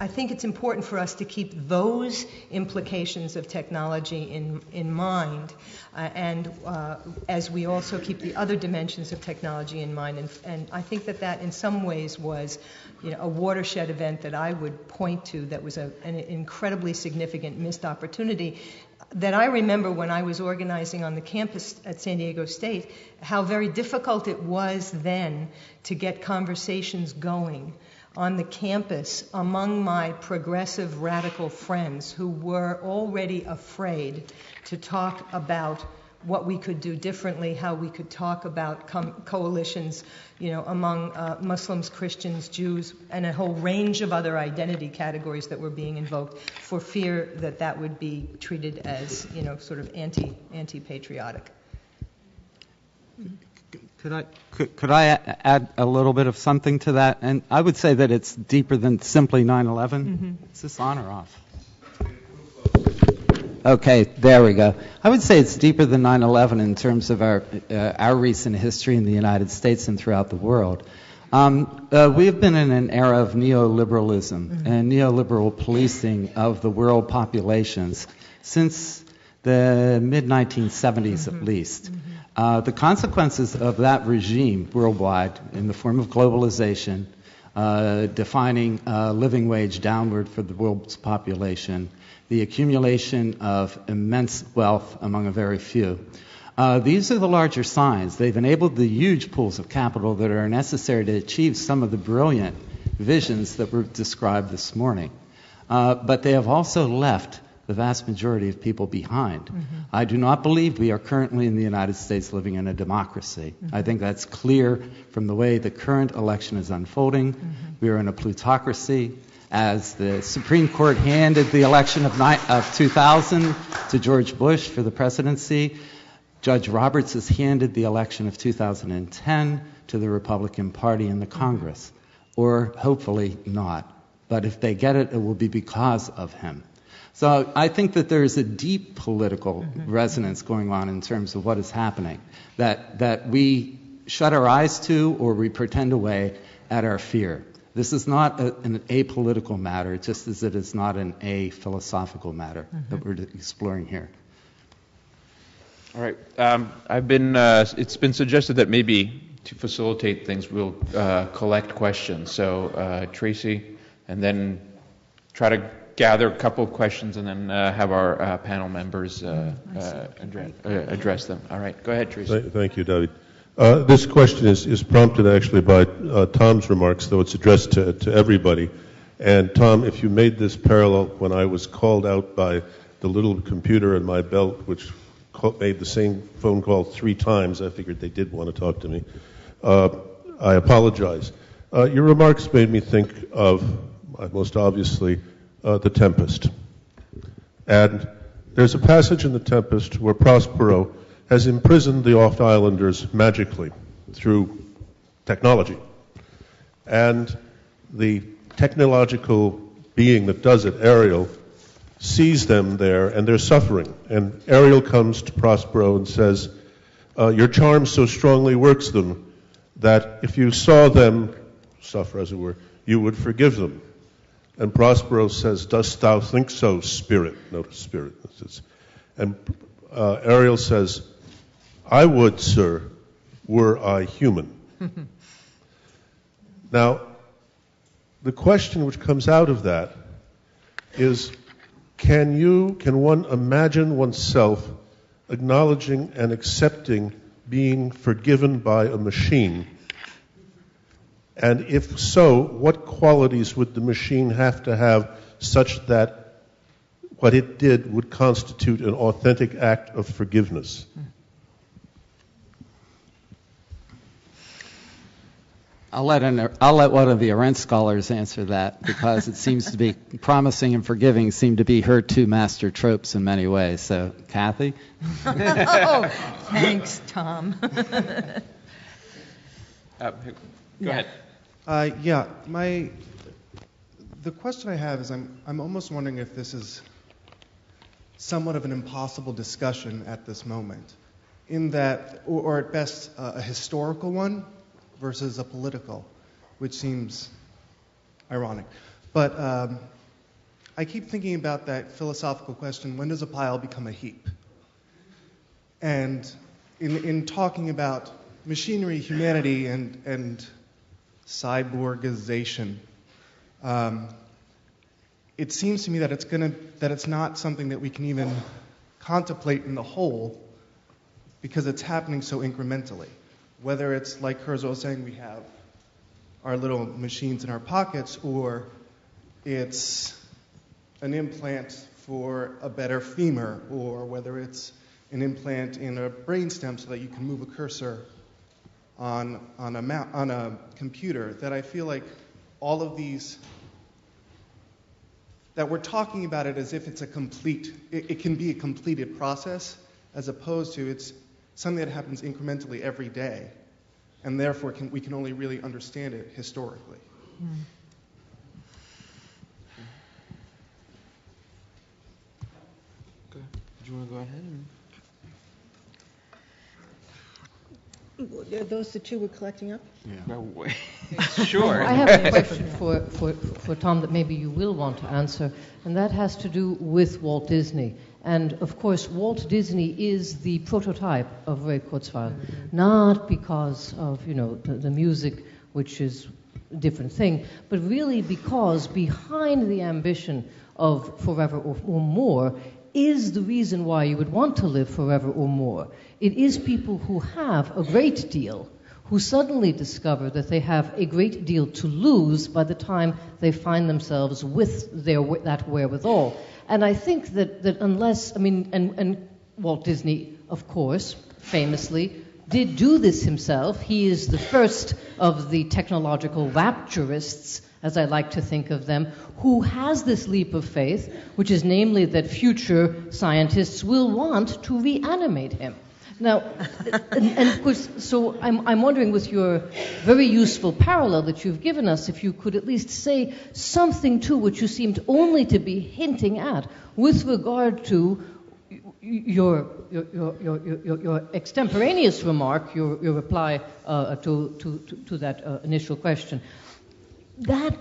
think it's important for us to keep those implications of technology in mind, and as we also keep the other dimensions of technology in mind. And I think that in some ways was, a watershed event that I would point to that was an incredibly significant missed opportunity that I remember when I was organizing on the campus at San Diego State, how very difficult it was then to get conversations going on the campus among my progressive radical friends who were already afraid to talk about what we could do differently, how we could talk about coalitions, among Muslims, Christians, Jews, and a whole range of other identity categories that were being invoked, for fear that would be treated as, sort of anti-patriotic.
Could I add a little bit of something to that? And I would say that it's deeper than simply 9/11. Mm-hmm. Is this on or off? Okay, there we go. I would say it's deeper than 9/11 in terms of our recent history in the United States and throughout the world. We have been in an era of neoliberalism and neoliberal policing of the world populations since the mid-1970s at least. The consequences of that regime worldwide in the form of globalization, defining living wage downward for the world's population, the accumulation of immense wealth among a very few. These are the larger signs. They've enabled the huge pools of capital that are necessary to achieve some of the brilliant visions that were described this morning. But they have also left the vast majority of people behind. Mm-hmm. I do not believe we are currently in the United States living in a democracy. Mm-hmm. I think that's clear from the way the current election is unfolding. Mm-hmm. We are in a plutocracy. As the Supreme Court handed the election of 2000 to George Bush for the presidency, Judge Roberts has handed the election of 2010 to the Republican Party in the Congress. Or hopefully not. But if they get it, it will be because of him. So I think that there is a deep political resonance going on in terms of what is happening, that we shut our eyes to or we pretend away at our fear. This is not an apolitical matter, just as it is not an aphilosophical matter that we're exploring here.
All right. It's been suggested that maybe to facilitate things, we'll collect questions. So Tracy, and then try to gather a couple of questions and then have our panel members address them. All right, go ahead, Tracy.
Thank you, David. This question is prompted actually by Tom's remarks, though it's addressed to everybody. And Tom, if you made this parallel when I was called out by the little computer in my belt, which made the same phone call 3 times, I figured they did want to talk to me. I apologize. Your remarks made me think of, most obviously, the Tempest. And there's a passage in the Tempest where Prospero has imprisoned the Oft Islanders magically through technology. And the technological being that does it, Ariel, sees them there and they're suffering. And Ariel comes to Prospero and says, your charm so strongly works them that if you saw them suffer, as it were, you would forgive them. And Prospero says, dost thou think so, spirit? Notice spirit. And Ariel says, I would, sir, were I human. Now, the question which comes out of that is, can one imagine oneself acknowledging and accepting being forgiven by a machine? And if so, what qualities would the machine have to have such that what it did would constitute an authentic act of forgiveness?
I'll let one of the Arendt scholars answer that, because it seems to be promising and forgiving seem to be her 2 master tropes in many ways. So, Kathy?
Oh, thanks, Tom.
Go ahead.
The The question I have is I'm almost wondering if this is somewhat of an impossible discussion at this moment, in that, or at best, a historical one versus a political, which seems ironic. But I keep thinking about that philosophical question, when does a pile become a heap? And in talking about machinery, humanity, and cyborgization, it seems to me that it's not something that we can even contemplate in the whole, because it's happening so incrementally. Whether it's like Kurzweil was saying, we have our little machines in our pockets, or it's an implant for a better femur, or whether it's an implant in a brainstem so that you can move a cursor on a computer, that I feel like all of these, that we're talking about it as if it's it can be a completed process, as opposed to it's something that happens incrementally every day, and therefore we can only really understand it historically.
Okay. Do you want to go ahead?
Are those the two we're collecting up?
Yeah. Sure.
I have a question for Tom that maybe you will want to answer, and that has to do with Walt Disney. And of course, Walt Disney is the prototype of Ray Kurzweil, not because of the music, which is a different thing, but really because behind the ambition of forever or more is the reason why you would want to live forever or more. It is people who have a great deal, who suddenly discover that they have a great deal to lose by the time they find themselves with that wherewithal. And I think that unless, and Walt Disney, of course, famously, did do this himself. He is the first of the technological rapturists, as I like to think of them, who has this leap of faith, which is namely that future scientists will want to reanimate him. Now, and of course, so I'm wondering, with your very useful parallel that you've given us, if you could at least say something to which you seemed only to be hinting at with regard to your extemporaneous remark, your reply to that initial question. That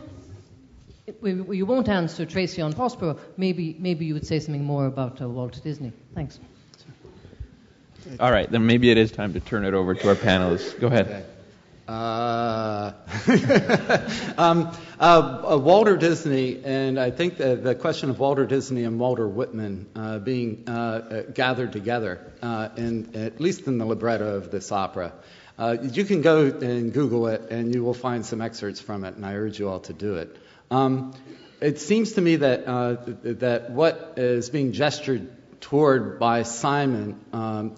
you won't answer Tracy on Prospero. Maybe you would say something more about Walt Disney. Thanks.
All right, then maybe it is time to turn it over to our panelists. Go ahead.
Walter Disney, and I think the question of Walter Disney and Walter Whitman being gathered together, at least in the libretto of this opera. You can go and Google it, and you will find some excerpts from it, and I urge you all to do it. It seems to me that what is being gestured toward by Simon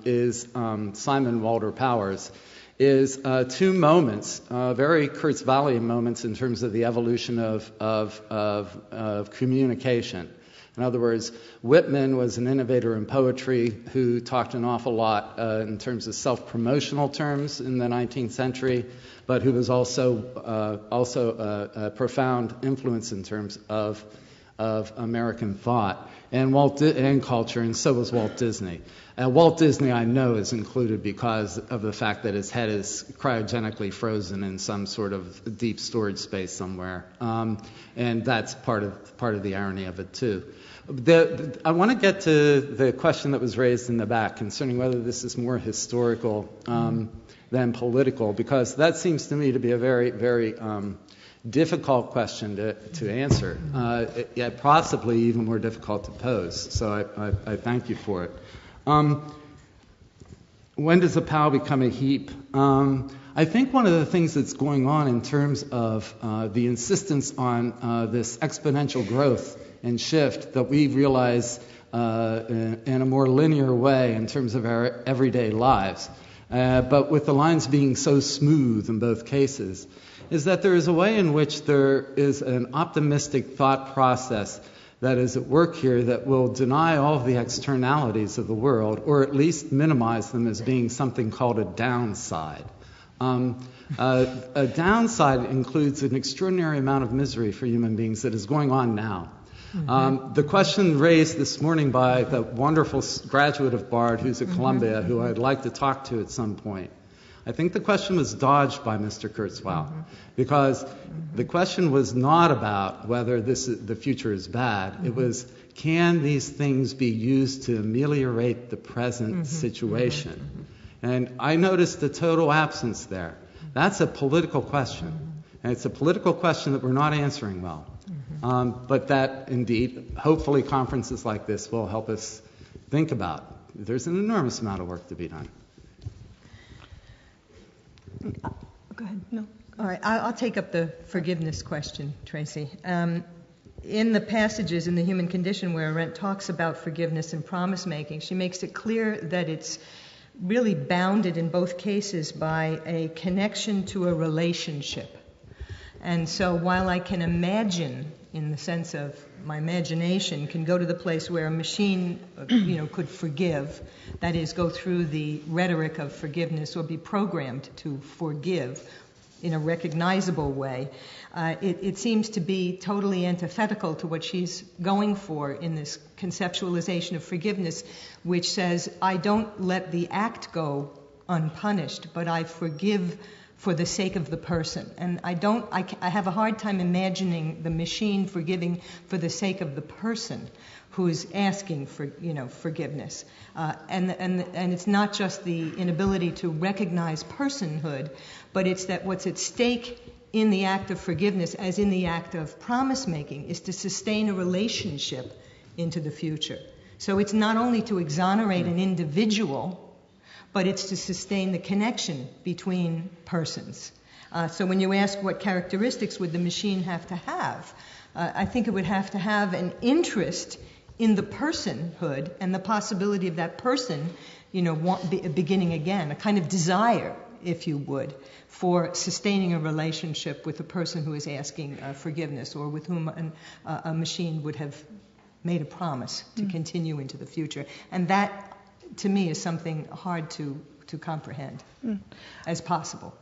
is Simon Walter Powers, is two moments, very Kurzweilian moments in terms of the evolution of communication. In other words, Whitman was an innovator in poetry who talked an awful lot in terms of self-promotional terms in the 19th century, but who was also a profound influence in terms of American thought and culture, and so was Walt Disney. Walt Disney, I know, is included because of the fact that his head is cryogenically frozen in some sort of deep storage space somewhere, and that's part of the irony of it too. I want to get to the question that was raised in the back concerning whether this is more historical than political, because that seems to me to be a very, very difficult question to answer, yet possibly even more difficult to pose. So I thank you for it. When does a pile become a heap? I think one of the things that's going on in terms of the insistence on this exponential growth and shift that we realize in a more linear way in terms of our everyday lives, but with the lines being so smooth in both cases, is that there is a way in which there is an optimistic thought process that is at work here that will deny all of the externalities of the world, or at least minimize them as being something called a downside. A downside includes an extraordinary amount of misery for human beings that is going on now. The question raised this morning by the wonderful graduate of Bard who's at Columbia, who I'd like to talk to at some point, I think the question was dodged by Mr. Kurzweil, because the question was not about whether the future is bad. It was, can these things be used to ameliorate the present situation? And I noticed the total absence there. That's a political question, and it's a political question that we're not answering well. But that, indeed, hopefully conferences like this will help us think about. There's an enormous amount of work to be done.
Go ahead. No. All right. I'll take up the forgiveness question, Tracy. In the passages in the Human Condition where Arendt talks about forgiveness and promise making, she makes it clear that it's really bounded in both cases by a connection to a relationship. And so while I can imagine, in the sense of my imagination, can go to the place where a machine, could forgive, that is, go through the rhetoric of forgiveness or be programmed to forgive in a recognizable way, it seems to be totally antithetical to what she's going for in this conceptualization of forgiveness, which says, I don't let the act go unpunished, but I forgive for the sake of the person. And I have a hard time imagining the machine forgiving for the sake of the person who's asking for, forgiveness. And it's not just the inability to recognize personhood, but it's that what's at stake in the act of forgiveness, as in the act of promise making, is to sustain a relationship into the future. So it's not only to exonerate an individual, but it's to sustain the connection between persons. So when you ask what characteristics would the machine have to have, I think it would have to have an interest in the personhood and the possibility of that person, beginning again, a kind of desire, if you would, for sustaining a relationship with the person who is asking forgiveness, or with whom a machine would have made a promise to continue into the future. And that, to me, is something hard to comprehend as possible.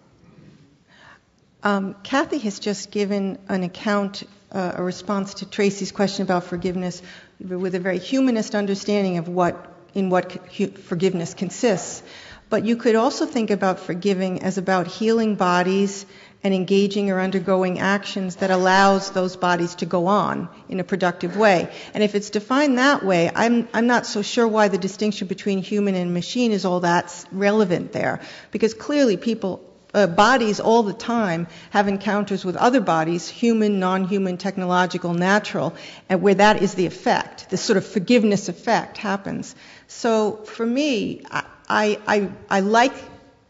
Kathy has just given an account, a response to Tracy's question about forgiveness, with a very humanist understanding of what forgiveness consists. But you could also think about forgiving as about healing bodies and engaging or undergoing actions that allows those bodies to go on in a productive way. And if it's defined that way, I'm not so sure why the distinction between human and machine is all that relevant there. Because clearly bodies all the time have encounters with other bodies, human, non-human, technological, natural, and where that is the effect, the sort of forgiveness effect happens. So for me, I like,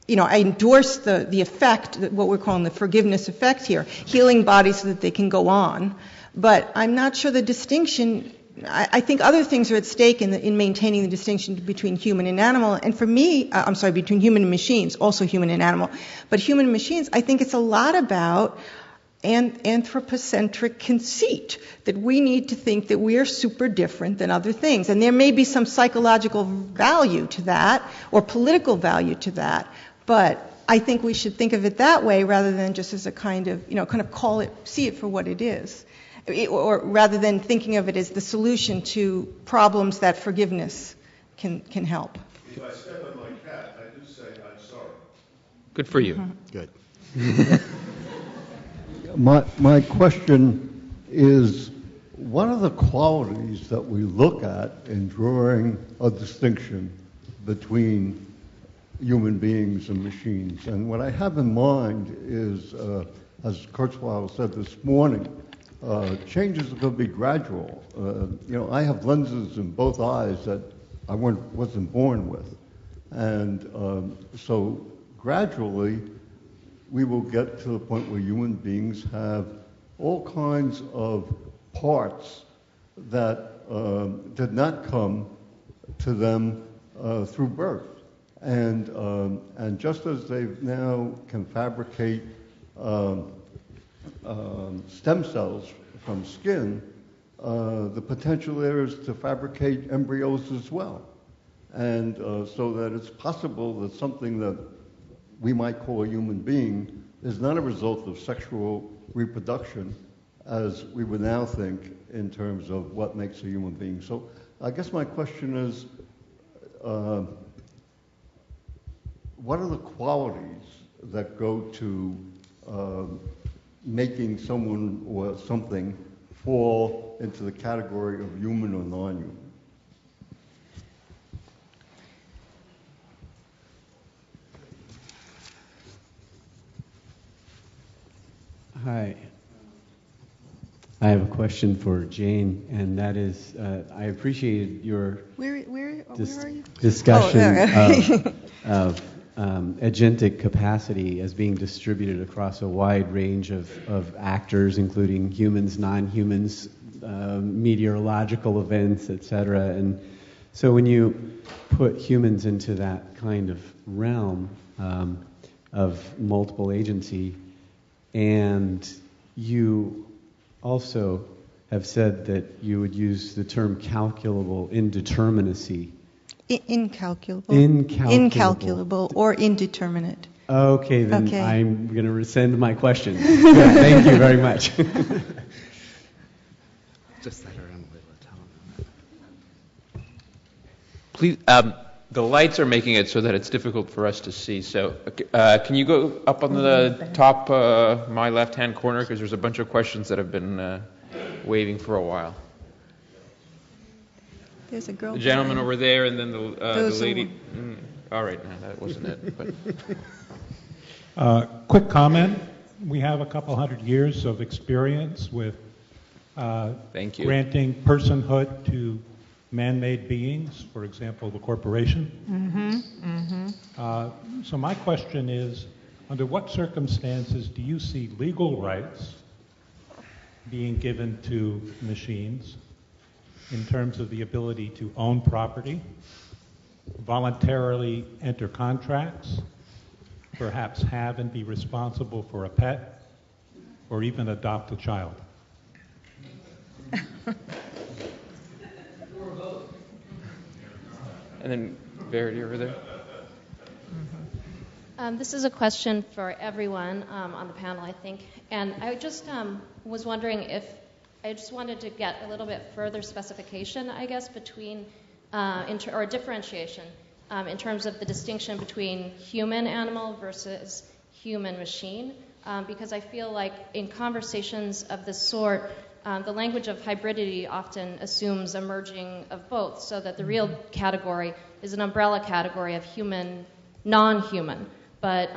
I endorse the effect, what we're calling the forgiveness effect here, healing bodies so that they can go on. But I'm not sure the distinction, I think other things are at stake in maintaining the distinction between human and animal. And for me, between human and machines, also human and animal. But human and machines, I think it's a lot about anthropocentric conceit, that we need to think that we are super different than other things. And there may be some psychological value to that, or political value to that, but I think we should think of it that way rather than just as a kind of see it for what it is. Or rather than thinking of it as the solution to problems that forgiveness can help.
If I step on my cat, I do say I'm sorry.
Good for you.
Good.
My question is, what are the qualities that we look at in drawing a distinction between human beings and machines? And what I have in mind is, as Kurzweil said this morning, changes are going to be gradual. I have lenses in both eyes that I wasn't born with. And so gradually, we will get to the point where human beings have all kinds of parts that did not come to them through birth. And just as they now can fabricate stem cells from skin, the potential there is to fabricate embryos as well. And so that it's possible that something that we might call a human being is not a result of sexual reproduction, as we would now think in terms of what makes a human being. So I guess my question is, what are the qualities that go to making someone or something fall into the category of human or non-human?
Hi. I have a question for Jane, and that is, I appreciated your
Where are you?
discussion
there.
of agentic capacity as being distributed across a wide range of actors, including humans, non-humans, meteorological events, etc. And so when you put humans into that kind of realm of multiple agency, and you also have said that you would use the term calculable indeterminacy.
Incalculable.
Incalculable.
Incalculable or indeterminate.
Okay, then
Okay.
I'm going to rescind my question. Yeah, thank you very much.
Just that around
Please, the lights are making it so that it's difficult for us to see. So can you go up on the top, my left-hand corner, because there's a bunch of questions that have been waiting for a while.
There's a girl.
The gentleman over there, and then the
Those
lady. All right, no, that wasn't it. But
Quick comment. We have a couple hundred years of experience with
thank you.
granting personhood to man-made beings, for example, the corporation. So my question is, under what circumstances do you see legal rights being given to machines in terms of the ability to own property, voluntarily enter contracts, perhaps have and be responsible for a pet, or even adopt a child?
And then Verity over there.
This is a question for everyone on the panel, I think. And I just was wondering if I just wanted to get a little bit further specification, I guess, between or differentiation in terms of the distinction between human animal versus human machine, because I feel like in conversations of this sort, the language of hybridity often assumes a merging of both, so that the real category is an umbrella category of human, non-human. But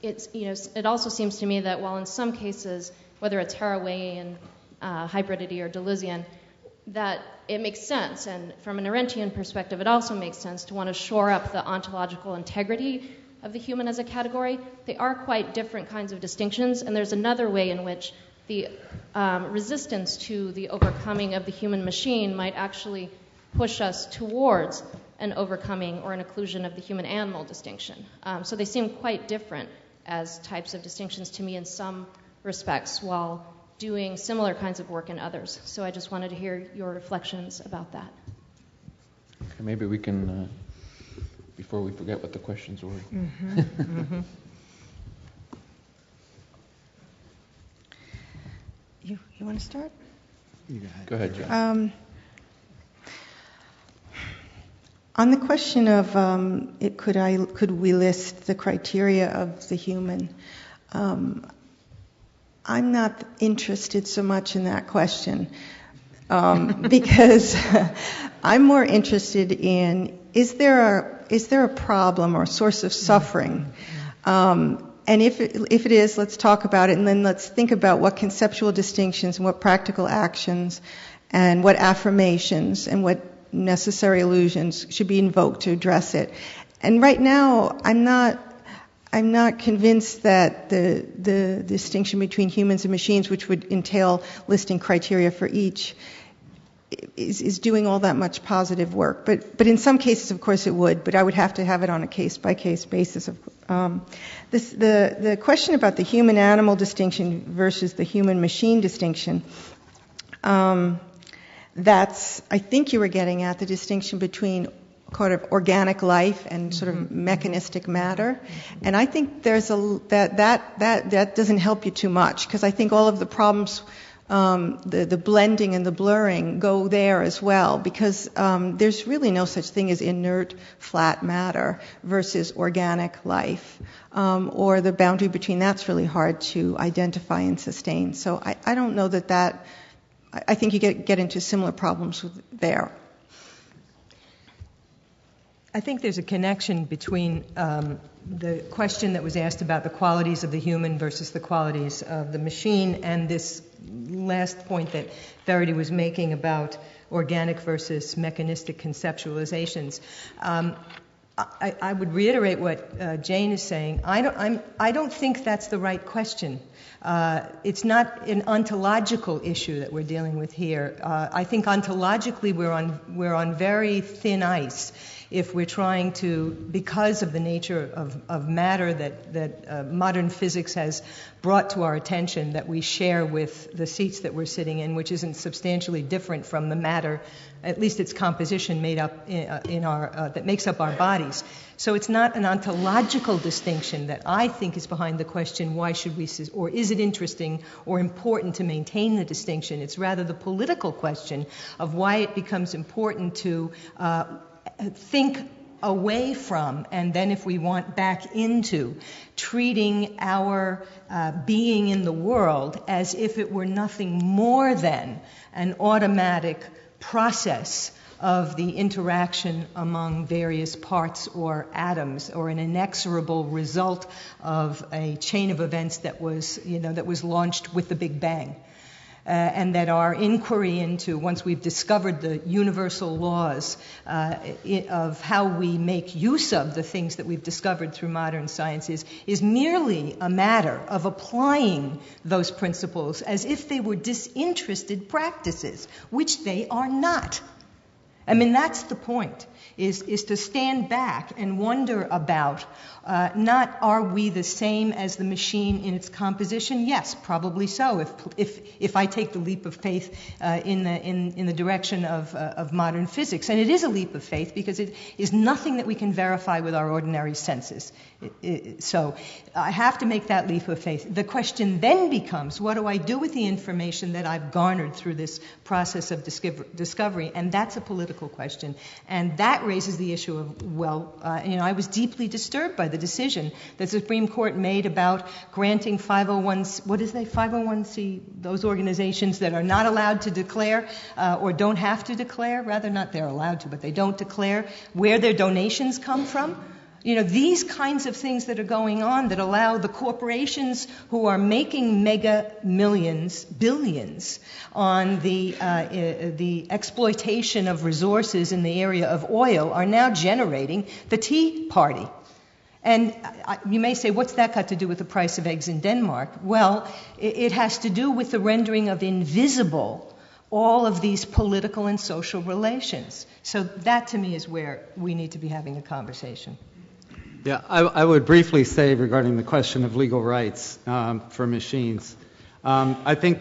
it also seems to me that while in some cases, whether it's Harawaiian hybridity or Deleuzian, that it makes sense, and from an Arendtian perspective, it also makes sense to want to shore up the ontological integrity of the human as a category. They are quite different kinds of distinctions, and there's another way in which the resistance to the overcoming of the human machine might actually push us towards an overcoming or an occlusion of the human-animal distinction. So they seem quite different as types of distinctions to me in some respects, while doing similar kinds of work in others. So I just wanted to hear your reflections about that.
Okay, maybe we can, before we forget what the questions were.
You want to start?
Go ahead, John.
On the question of could we list the criteria of the human, I'm not interested so much in that question because I'm more interested in is there a problem or a source of suffering, and if it is, let's talk about it, and then let's think about what conceptual distinctions and what practical actions and what affirmations and what necessary illusions should be invoked to address it. And right now, I'm not convinced that the distinction between humans and machines, which would entail listing criteria for each, is doing all that much positive work. But in some cases, of course, it would. But I would have to have it on a case-by-case basis. The question about the human-animal distinction versus the human-machine distinction, that's, I think you were getting at, the distinction between kind of organic life and sort of mechanistic matter. And I think there's that doesn't help you too much, because I think all of the problems, the blending and the blurring go there as well, because there's really no such thing as inert flat matter versus organic life, or the boundary between that's really hard to identify and sustain. So I don't know that I think you get into similar problems there.
I think there's a connection between the question that was asked about the qualities of the human versus the qualities of the machine, and this last point that Verity was making about organic versus mechanistic conceptualizations. I would reiterate what Jane is saying. I don't think that's the right question. It's not an ontological issue that we're dealing with here. I think ontologically we're on very thin ice if we're trying to, because of the nature of matter that modern physics has brought to our attention, that we share with the seats that we're sitting in, which isn't substantially different from the matter, at least its composition made up that makes up our bodies. So it's not an ontological distinction that I think is behind the question, why should we, or is it interesting or important to maintain the distinction? It's rather the political question of why it becomes important to think away from, and then if we want back into, treating our being in the world as if it were nothing more than an automatic process of the interaction among various parts or atoms, or an inexorable result of a chain of events that was launched with the Big Bang. And that our inquiry into, once we've discovered the universal laws of how we make use of the things that we've discovered through modern science, is merely a matter of applying those principles as if they were disinterested practices, which they are not. I mean, that's the point, is to stand back and wonder about, not are we the same as the machine in its composition? Yes, probably so. If I take the leap of faith in the direction of modern physics, and it is a leap of faith because it is nothing that we can verify with our ordinary senses. So I have to make that leap of faith. The question then becomes, what do I do with the information that I've garnered through this process of discovery? And that's a political question. And that raises the issue of, I was deeply disturbed by the decision that the Supreme Court made about granting 501c, those organizations that are not allowed to declare, or don't have to declare, rather not they're allowed to, but they don't declare where their donations come from. These kinds of things that are going on that allow the corporations who are making mega millions, billions, on the exploitation of resources in the area of oil are now generating the Tea Party. And you may say, what's that got to do with the price of eggs in Denmark? Well, it has to do with the rendering of invisible all of these political and social relations. So that, to me, is where we need to be having a conversation.
Yeah, I would briefly say regarding the question of legal rights for machines. I think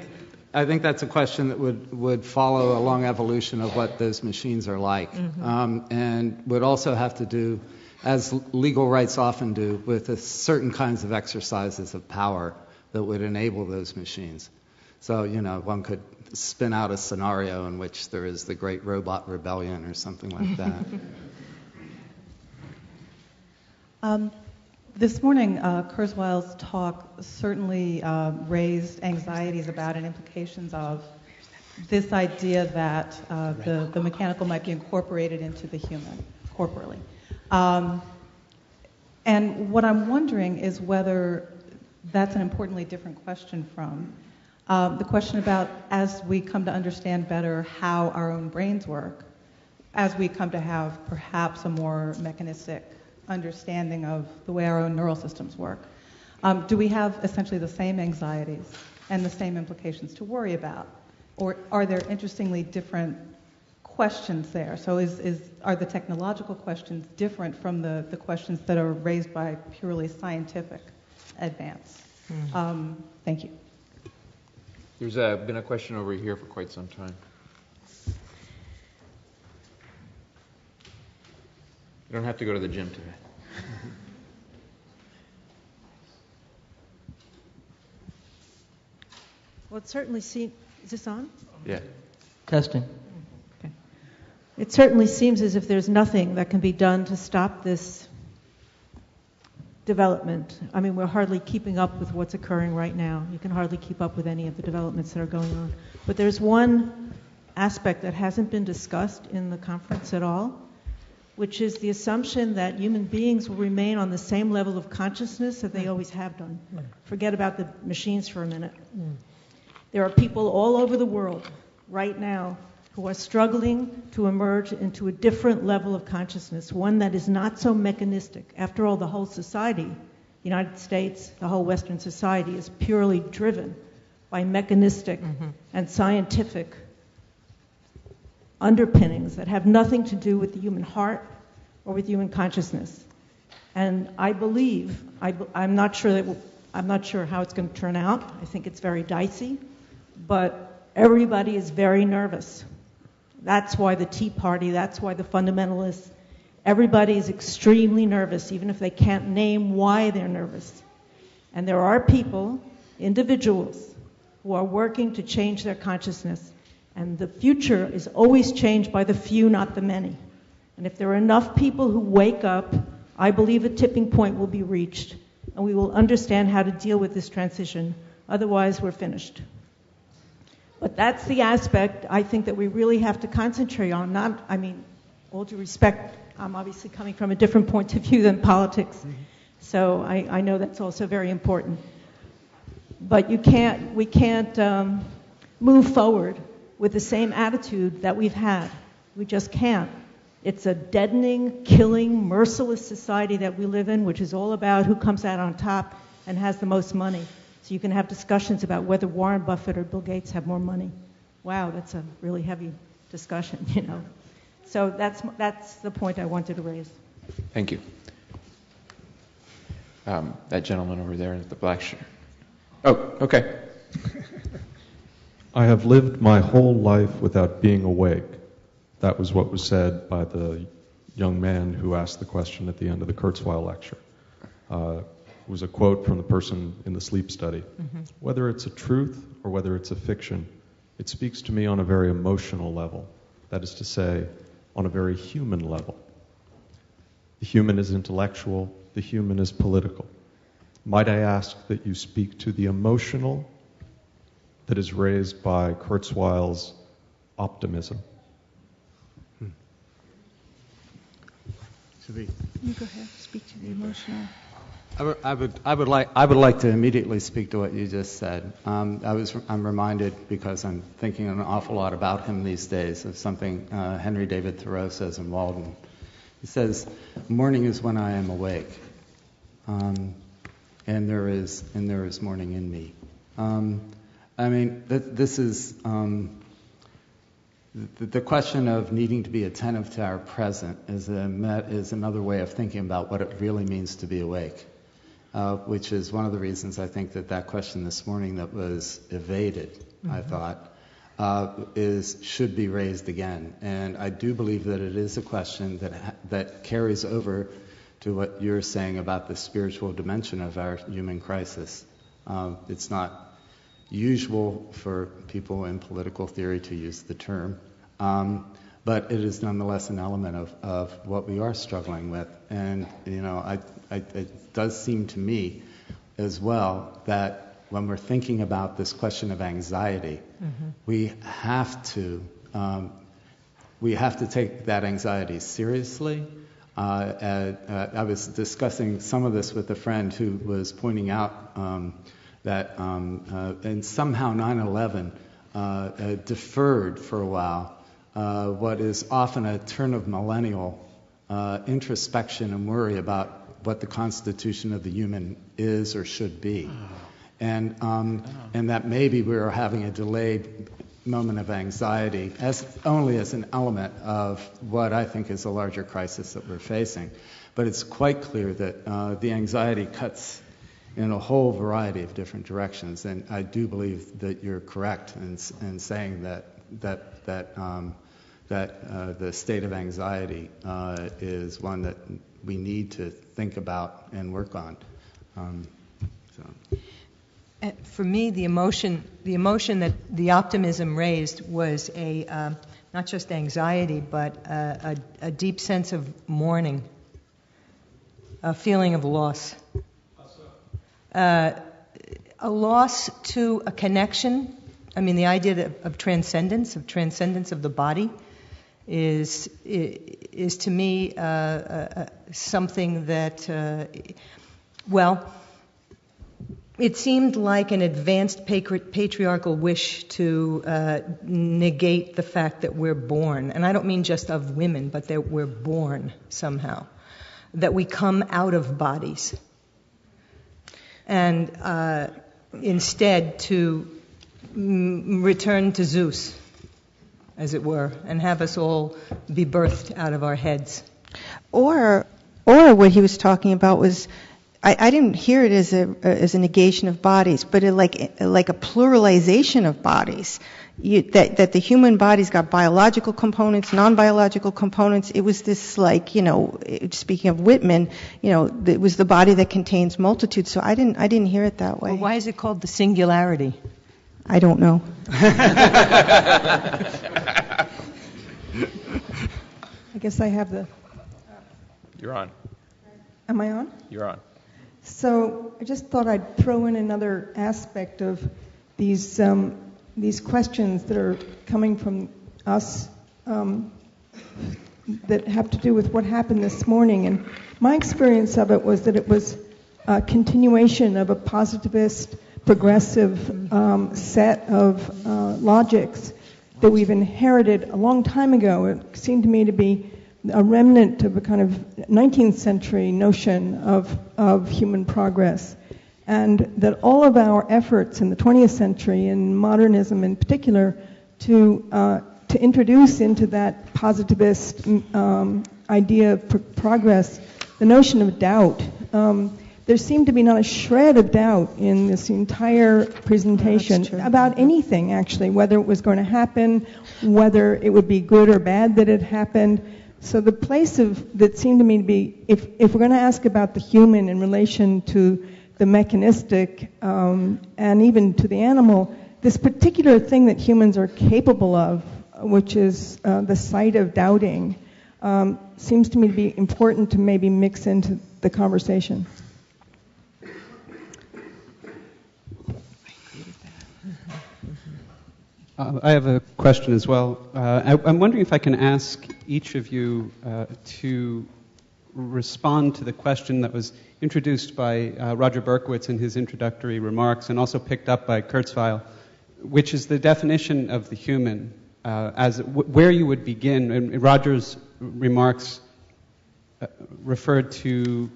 that's a question that would follow a long evolution of what those machines are like, and would also have to do, as legal rights often do, with certain kinds of exercises of power that would enable those machines. So, one could spin out a scenario in which there is the Great Robot Rebellion or something like that.
This morning, Kurzweil's talk certainly raised anxieties about and implications of this idea that the mechanical might be incorporated into the human corporally. And what I'm wondering is whether that's an importantly different question from the question about, as we come to understand better how our own brains work, as we come to have perhaps a more mechanistic understanding of the way our own neural systems work, do we have essentially the same anxieties and the same implications to worry about? Or are there interestingly different questions there? So are the technological questions different from the questions that are raised by purely scientific advance? Thank you.
There's been a question over here for quite some time. don't have to go to the gym today.
Well, it certainly seems. Is this on?
Yeah.
Testing. Okay. It certainly seems as if there's nothing that can be done to stop this development. I mean, we're hardly keeping up with what's occurring right now. You can hardly keep up with any of the developments that are going on. But there's one aspect that hasn't been discussed in the conference at all, which is the assumption that human beings will remain on the same level of consciousness that they always have done. Forget about the machines for a minute. There are people all over the world right now who are struggling to emerge into a different level of consciousness, one that is not so mechanistic. After all, the whole society, United States, the whole Western society, is purely driven by mechanistic and scientific underpinnings that have nothing to do with the human heart or with human consciousness. And I believe, I'm not sure how it's going to turn out. I think it's very dicey, but everybody is very nervous. That's why the Tea Party, that's why the fundamentalists, everybody is extremely nervous, even if they can't name why they're nervous. And there are people, individuals, who are working to change their consciousness. And the future is always changed by the few, not the many. And if there are enough people who wake up, I believe a tipping point will be reached, and we will understand how to deal with this transition. Otherwise, we're finished. But that's the aspect I think that we really have to concentrate on. All due respect, I'm obviously coming from a different point of view than politics. So I know that's also very important. But we can't move forward with the same attitude that we've had. We just can't. It's a deadening, killing, merciless society that we live in, which is all about who comes out on top and has the most money. So you can have discussions about whether Warren Buffett or Bill Gates have more money. Wow, that's a really heavy discussion, So that's the point I wanted to raise.
Thank you. That gentleman over there with the black shirt. Oh, okay.
I have lived my whole life without being awake. That was what was said by the young man who asked the question at the end of the Kurzweil lecture. It was a quote from the person in the sleep study. Whether it's a truth or whether it's a fiction, it speaks to me on a very emotional level. That is to say, on a very human level. The human is intellectual, the human is political. Might I ask that you speak to the emotional that is raised by Kurzweil's optimism?
You go ahead, speak to the emotional.
I would like to immediately speak to what you just said. I'm reminded, because I'm thinking an awful lot about him these days, of something Henry David Thoreau says in Walden. He says, "Morning is when I am awake, and there is morning in me." This is the question of needing to be attentive to our present is another way of thinking about what it really means to be awake. Which is one of the reasons I think that question this morning that was evaded, I thought, should be raised again. And I do believe that it is a question that carries over to what you're saying about the spiritual dimension of our human crisis. It's not usual for people in political theory to use the term, but it is nonetheless an element of what we are struggling with. And it does seem to me as well that when we're thinking about this question of anxiety, we have to take that anxiety seriously. I was discussing some of this with a friend who was pointing out that and somehow 9/11 deferred for a while what is often a turn of millennial introspection and worry about what the constitution of the human is or should be. And that maybe we're having a delayed moment of anxiety only as an element of what I think is a larger crisis that we're facing. But it's quite clear that the anxiety cuts in a whole variety of different directions. And I do believe that you're correct in saying that that the state of anxiety is one that we need to think about and work on.
For me, the emotion that the optimism raised was not just anxiety, but a deep sense of mourning, a feeling of loss. A loss to a connection. I mean, the idea of transcendence of the body, is to me something that, it seemed like an advanced patriarchal wish to negate the fact that we're born. And I don't mean just of women, but that we're born somehow. That we come out of bodies. And instead to return to Zeus, as it were, and have us all be birthed out of our heads.
Or what he was talking about was, I didn't hear it as a negation of bodies, but like a pluralization of bodies. That the human body's got biological components, non-biological components. It was this speaking of Whitman, it was the body that contains multitudes. So I didn't hear it that way.
Well, why is it called the singularity?
I don't know.
I guess I have the...
You're on.
Am I on?
You're on.
So I just thought I'd throw in another aspect of these questions that are coming from us that have to do with what happened this morning. And my experience of it was that it was a continuation of a positivist, progressive set of logics that we've inherited a long time ago. It seemed to me to be a remnant of a kind of 19th century notion of human progress. And that all of our efforts in the 20th century, and modernism in particular, to introduce into that positivist idea of progress the notion of doubt. There seemed to be not a shred of doubt in this entire presentation about anything, actually, whether it was going to happen, whether it would be good or bad that it happened. So the place that seemed to me to be, if we're going to ask about the human in relation to the mechanistic and even to the animal, this particular thing that humans are capable of, which is the sight of doubting, seems to me to be important to maybe mix into the conversation.
I have a question as well. I'm wondering if I can ask each of you to respond to the question that was introduced by Roger Berkowitz in his introductory remarks and also picked up by Kurzweil, which is the definition of the human, as where you would begin. And Roger's remarks referred to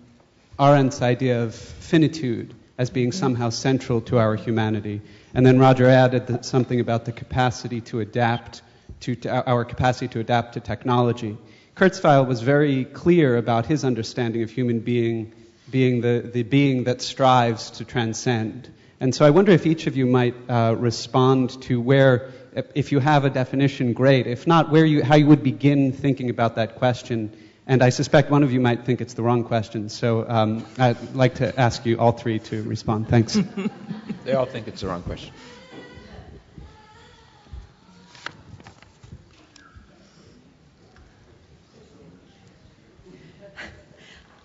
Arendt's idea of finitude as being somehow central to our humanity. And then Roger added something about the capacity to adapt to our capacity to adapt to technology. Kurzweil was very clear about his understanding of human being being the being that strives to transcend. And so I wonder if each of you might respond to where, if you have a definition, great. If not, how you would begin thinking about that question. And I suspect one of you might think it's the wrong question. So I'd like to ask you all three to respond. Thanks.
They all think it's the wrong question.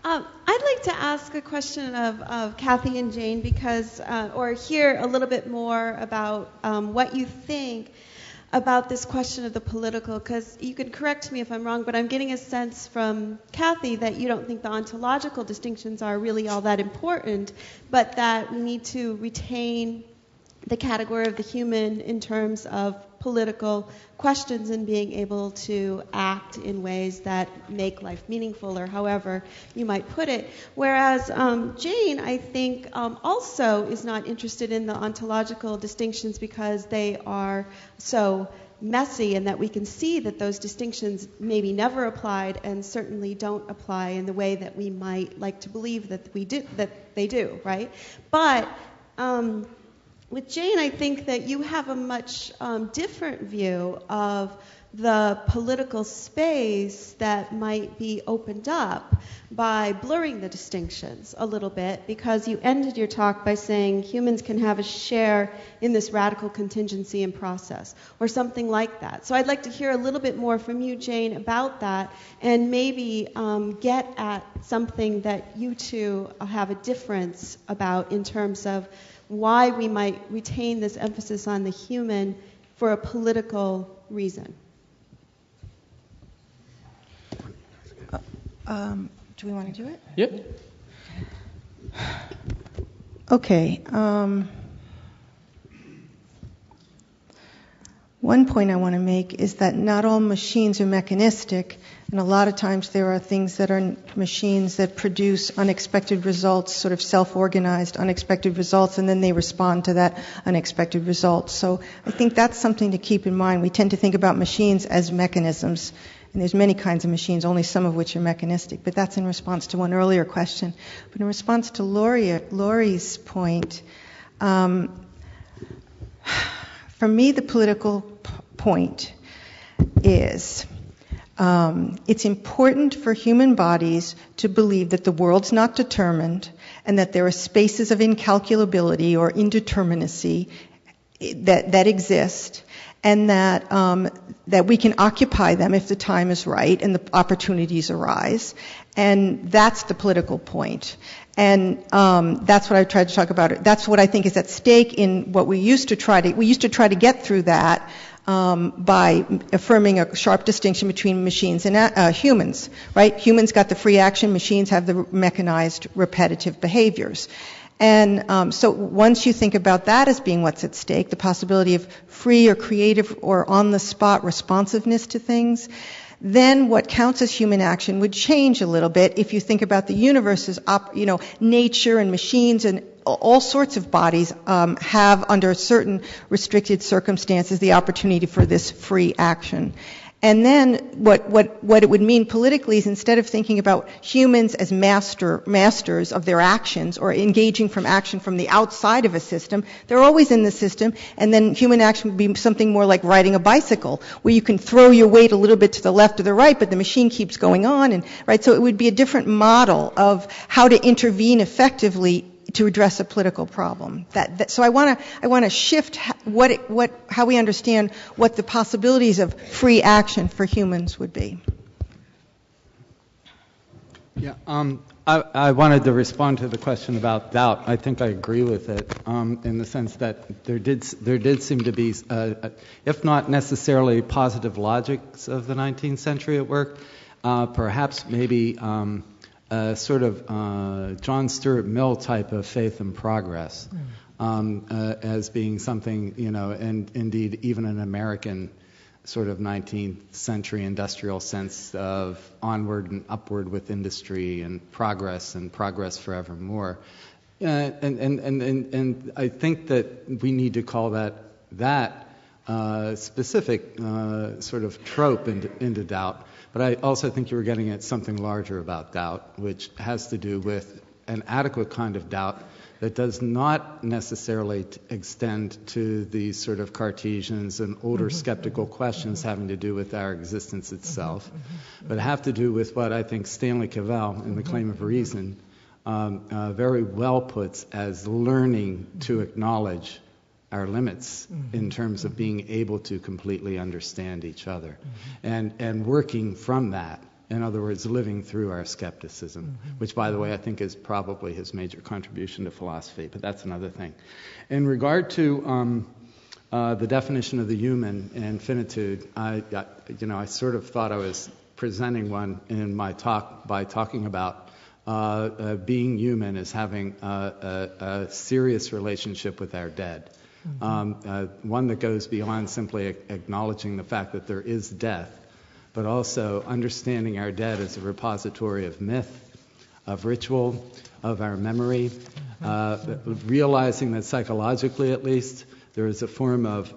I'd like to ask a question of Kathy and Jane because, or hear a little bit more about what you think about this question of the political, because you can correct me if I'm wrong, but I'm getting a sense from Kathy that you don't think the ontological distinctions are really all that important, but that we need to retain the category of the human in terms of political questions and being able to act in ways that make life meaningful, or however you might put it. Whereas Jane, I think, also is not interested in the ontological distinctions because they are so messy and that we can see that those distinctions maybe never applied and certainly don't apply in the way that we might like to believe that they do, right? But with Jane, I think that you have a much different view of the political space that might be opened up by blurring the distinctions a little bit, because you ended your talk by saying humans can have a share in this radical contingency and process, or something like that. So I'd like to hear a little bit more from you, Jane, about that, and maybe get at something that you two have a difference about in terms of why we might retain this emphasis on the human for a political reason.
Do we want to do it?
Yep.
Okay. One point I want to make is that not all machines are mechanistic, and a lot of times there are things that are machines that produce unexpected results, sort of self-organized unexpected results, and then they respond to that unexpected result. So I think that's something to keep in mind. We tend to think about machines as mechanisms, and there's many kinds of machines, only some of which are mechanistic, but that's in response to one earlier question. But in response to Laurie's point, for me the political point is it's important for human bodies to believe that the world's not determined and that there are spaces of incalculability or indeterminacy that exist, and that we can occupy them if the time is right and the opportunities arise. And that's the political point. And that's what I tried to talk about. That's what I think is at stake in what we used to try to get through that by affirming a sharp distinction between machines and humans, right? Humans got the free action, machines have the mechanized repetitive behaviors. And so once you think about that as being what's at stake, the possibility of free or creative or on-the-spot responsiveness to things, then what counts as human action would change a little bit if you think about the universe as, nature and machines and all sorts of bodies have, under certain restricted circumstances, the opportunity for this free action. And then what it would mean politically is, instead of thinking about humans as masters of their actions or engaging from action from the outside of a system, they're always in the system, and then human action would be something more like riding a bicycle, where you can throw your weight a little bit to the left or the right, but the machine keeps going on, and right. So it would be a different model of how to intervene effectively to address a political problem. So I want to shift how we understand what the possibilities of free action for humans would be.
Yeah, I wanted to respond to the question about doubt. I think I agree with it in the sense that there did seem to be, if not necessarily positive logics of the 19th century at work, perhaps maybe sort of John Stuart Mill type of faith in progress as being something, and indeed even an American sort of 19th century industrial sense of onward and upward with industry and progress forevermore. And I think that we need to call that specific sort of trope into doubt. But I also think you were getting at something larger about doubt, which has to do with an adequate kind of doubt that does not necessarily extend to these sort of Cartesians and older skeptical questions having to do with our existence itself, but have to do with what I think Stanley Cavell in The Claim of Reason very well puts as learning to acknowledge our limits in terms of being able to completely understand each other, and working from that. In other words, living through our skepticism, which, by the way, I think is probably his major contribution to philosophy, but that's another thing. In regard to the definition of the human and finitude, I sort of thought I was presenting one in my talk by talking about being human as having a serious relationship with our dead. One that goes beyond simply acknowledging the fact that there is death, but also understanding our dead as a repository of myth, of ritual, of our memory, realizing that psychologically at least there is a form of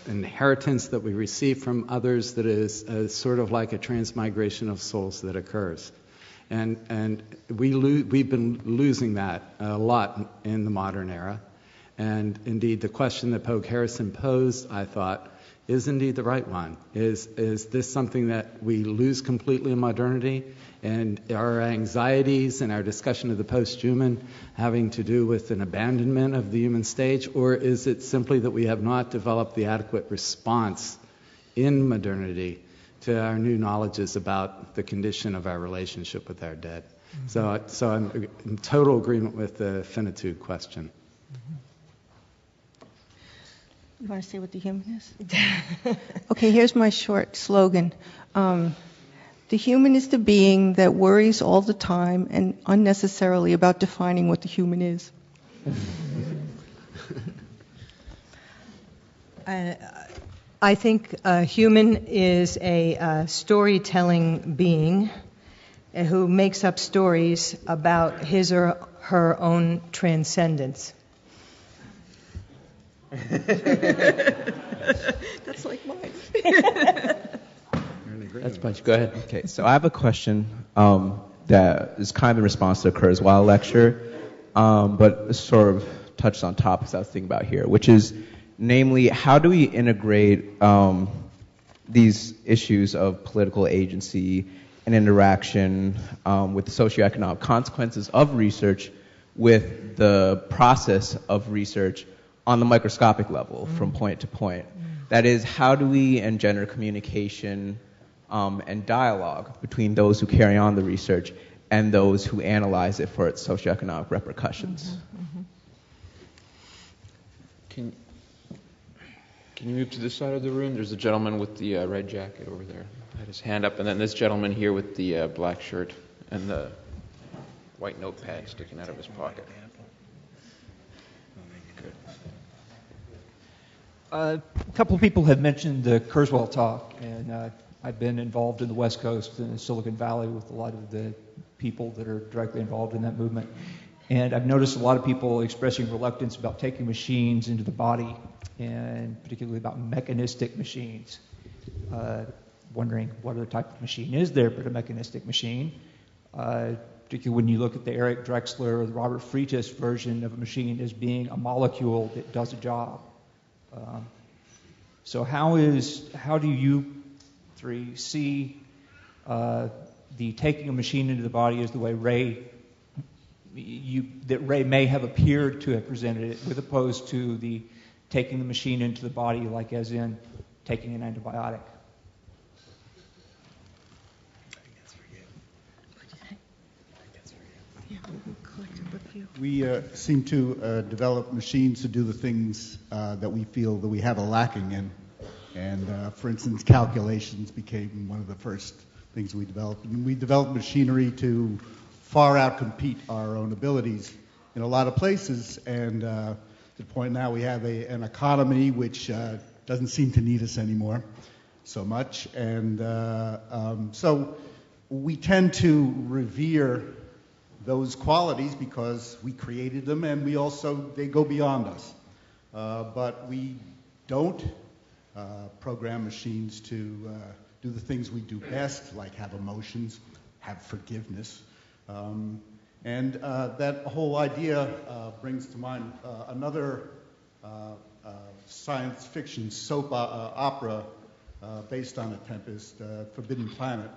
inheritance that we receive from others that is sort of like a transmigration of souls that occurs. And we've been losing that a lot in the modern era. And indeed, the question that Pogue Harrison posed, I thought, is indeed the right one? Is this something that we lose completely in modernity? And our anxieties and our discussion of the post-human having to do with an abandonment of the human stage? Or is it simply that we have not developed the adequate response in modernity to our new knowledges about the condition of our relationship with our dead? Mm-hmm. So I'm in total agreement with the finitude question.
Mm-hmm. You want to say what the human is? Okay, here's my short slogan. The human is the being that worries all the time and unnecessarily about defining what the human is.
I think a human is a storytelling being who makes up stories about his or her own transcendence.
That's like mine.
That's much. Go ahead.
Okay, so I have a question that is kind of in response to the Kurzweil lecture, but sort of touched on topics I was thinking about here, which is, namely, how do we integrate these issues of political agency and interaction with the socioeconomic consequences of research with the process of research on the microscopic level, from point to point? That is, how do we engender communication and dialogue between those who carry on the research and those who analyze it for its socioeconomic repercussions?
Can you move to this side of the room? There's a gentleman with the red jacket over there. Had his hand up, and then this gentleman here with the black shirt and the white notepad sticking out of his pocket. Good.
A couple of people have mentioned the Kurzweil talk, and I've been involved in the West Coast and Silicon Valley with a lot of the people that are directly involved in that movement. And I've noticed a lot of people expressing reluctance about taking machines into the body, and particularly about mechanistic machines. Wondering what other type of machine is there but a mechanistic machine, particularly when you look at the Eric Drexler or the Robert Freitas version of a machine as being a molecule that does a job. So how do you three see the taking a machine into the body as the way Ray may have appeared to have presented it, with opposed to the taking the machine into the body, like as in taking an antibiotic?
We seem to develop machines to do the things that we feel that we have a lacking in. And for instance, calculations became one of the first things we developed. And we developed machinery to far outcompete our own abilities in a lot of places. And to the point now we have an economy which doesn't seem to need us anymore so much. And so we tend to revere those qualities because we created them, and they go beyond us. But we don't program machines to do the things we do best, like have emotions, have forgiveness. And that whole idea brings to mind another science fiction soap opera based on a Tempest, Forbidden Planet,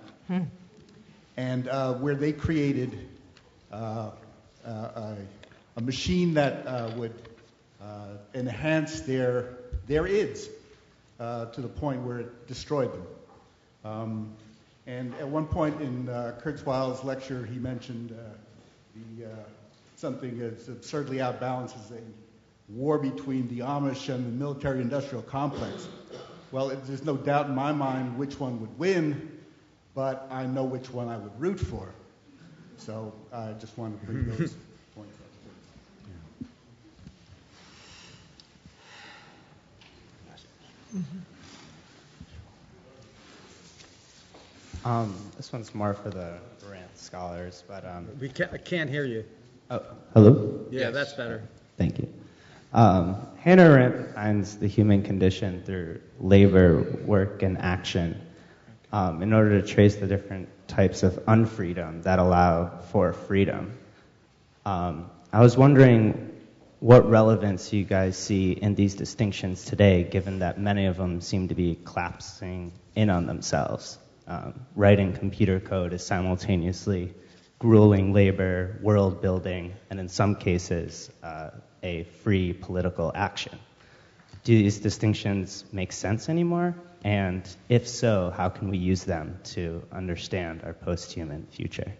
and where they created a machine that would enhance their ids to the point where it destroyed them. And at one point in Kurzweil's lecture, he mentioned something as absurdly outbalanced as a war between the Amish and the military-industrial complex. Well, there's no doubt in my mind which one would win, but I know which one I would root for. So I just wanted to bring those points
up. This one's more for the Arendt scholars, but
I can't hear you.
Oh, hello?
Yeah, yes. That's better.
Thank you. Hannah Arendt finds the human condition through labor, work, and action in order to trace the different types of unfreedom that allow for freedom. I was wondering what relevance do you guys see in these distinctions today, given that many of them seem to be collapsing in on themselves? Writing computer code is simultaneously grueling labor, world building, and in some cases, a free political action. Do these distinctions make sense anymore? And if so, how can we use them to understand our post-human future?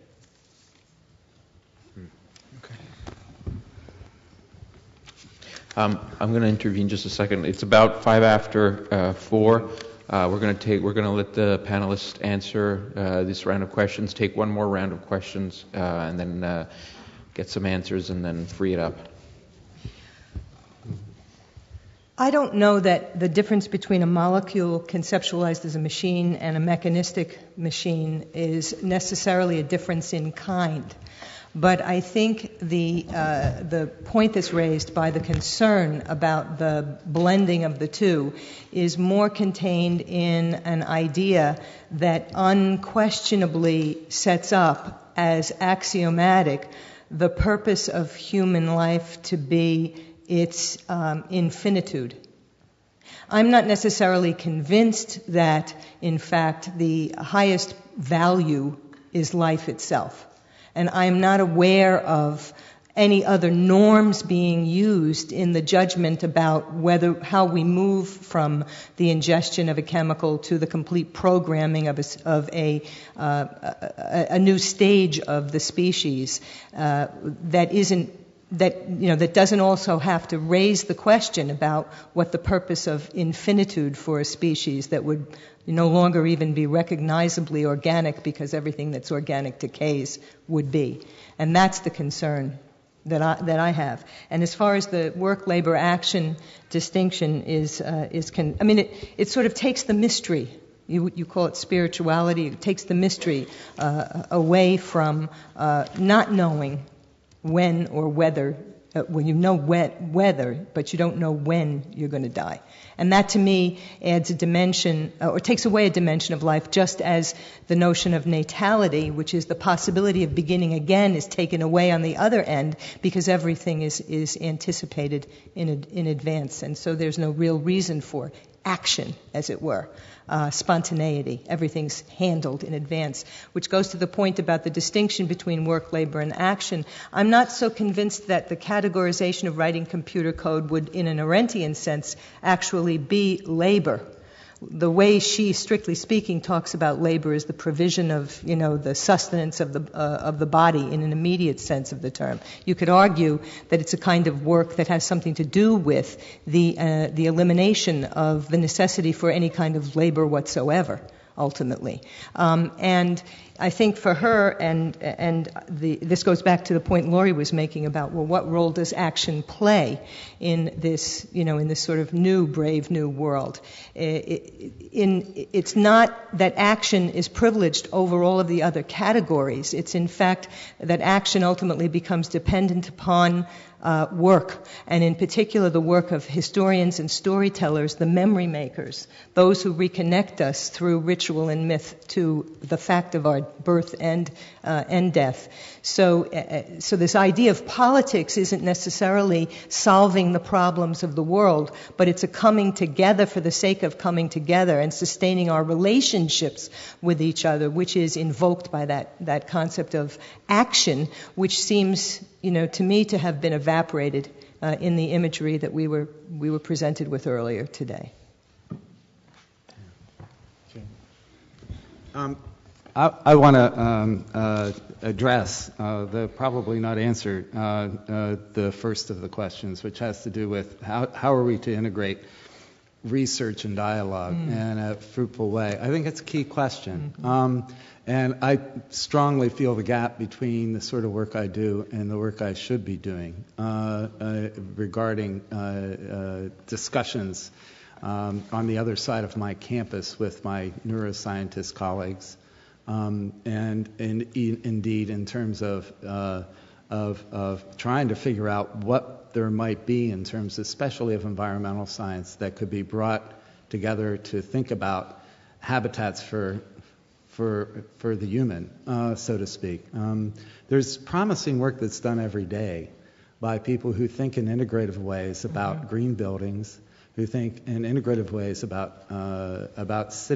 I'm going to intervene just a second. It's about 5 after 4. We're going to let the panelists answer this round of questions. Take one more round of questions, and then get some answers, and then free it up.
I don't know that the difference between a molecule conceptualized as a machine and a mechanistic machine is necessarily a difference in kind. But I think the point that's raised by the concern about the blending of the two is more contained in an idea that unquestionably sets up as axiomatic the purpose of human life to be its infinitude. I'm not necessarily convinced that, in fact, the highest value is life itself. And I'm not aware of any other norms being used in the judgment about how we move from the ingestion of a chemical to the complete programming of a new stage of the species that doesn't also have to raise the question about what the purpose of infinitude for a species that would no longer even be recognizably organic, because everything that's organic decays, would be. And that's the concern that I have. And as far as the work-labor-action distinction it sort of takes the mystery. You call it spirituality. It takes the mystery away from not knowing when or whether. You know whether, but you don't know when you're going to die. And that, to me, adds a dimension, or takes away a dimension of life, just as the notion of natality, which is the possibility of beginning again, is taken away on the other end, because everything is anticipated in advance. And so there's no real reason for action, as it were. Spontaneity. Everything's handled in advance, which goes to the point about the distinction between work, labor, and action. I'm not so convinced that the categorization of writing computer code would, in an Arendtian sense, actually be labor. The way she, strictly speaking, talks about labor is the provision of, the sustenance of the body in an immediate sense of the term. You could argue that it's a kind of work that has something to do with the elimination of the necessity for any kind of labor whatsoever, ultimately. And I think for her, this goes back to the point Laurie was making about, what role does action play in this, in this sort of new, brave new world? It's not that action is privileged over all of the other categories. It's in fact that action ultimately becomes dependent upon work, and in particular the work of historians and storytellers, the memory makers, those who reconnect us through ritual and myth to the fact of our birth and death. So this idea of politics isn't necessarily solving the problems of the world, but it's a coming together for the sake of coming together and sustaining our relationships with each other, which is invoked by that concept of action, which seems, to me, to have been evaporated in the imagery that we were presented with earlier today.
I want to address the probably not answer the first of the questions, which has to do with how are we to integrate research and dialogue in a fruitful way. I think it's a key question. And I strongly feel the gap between the sort of work I do and the work I should be doing regarding discussions on the other side of my campus with my neuroscientist colleagues. And indeed, in terms of trying to figure out what there might be in terms, especially of environmental science, that could be brought together to think about habitats for the human, so to speak. There's promising work that's done every day by people who think in integrative ways about green buildings, who think in integrative ways about cities.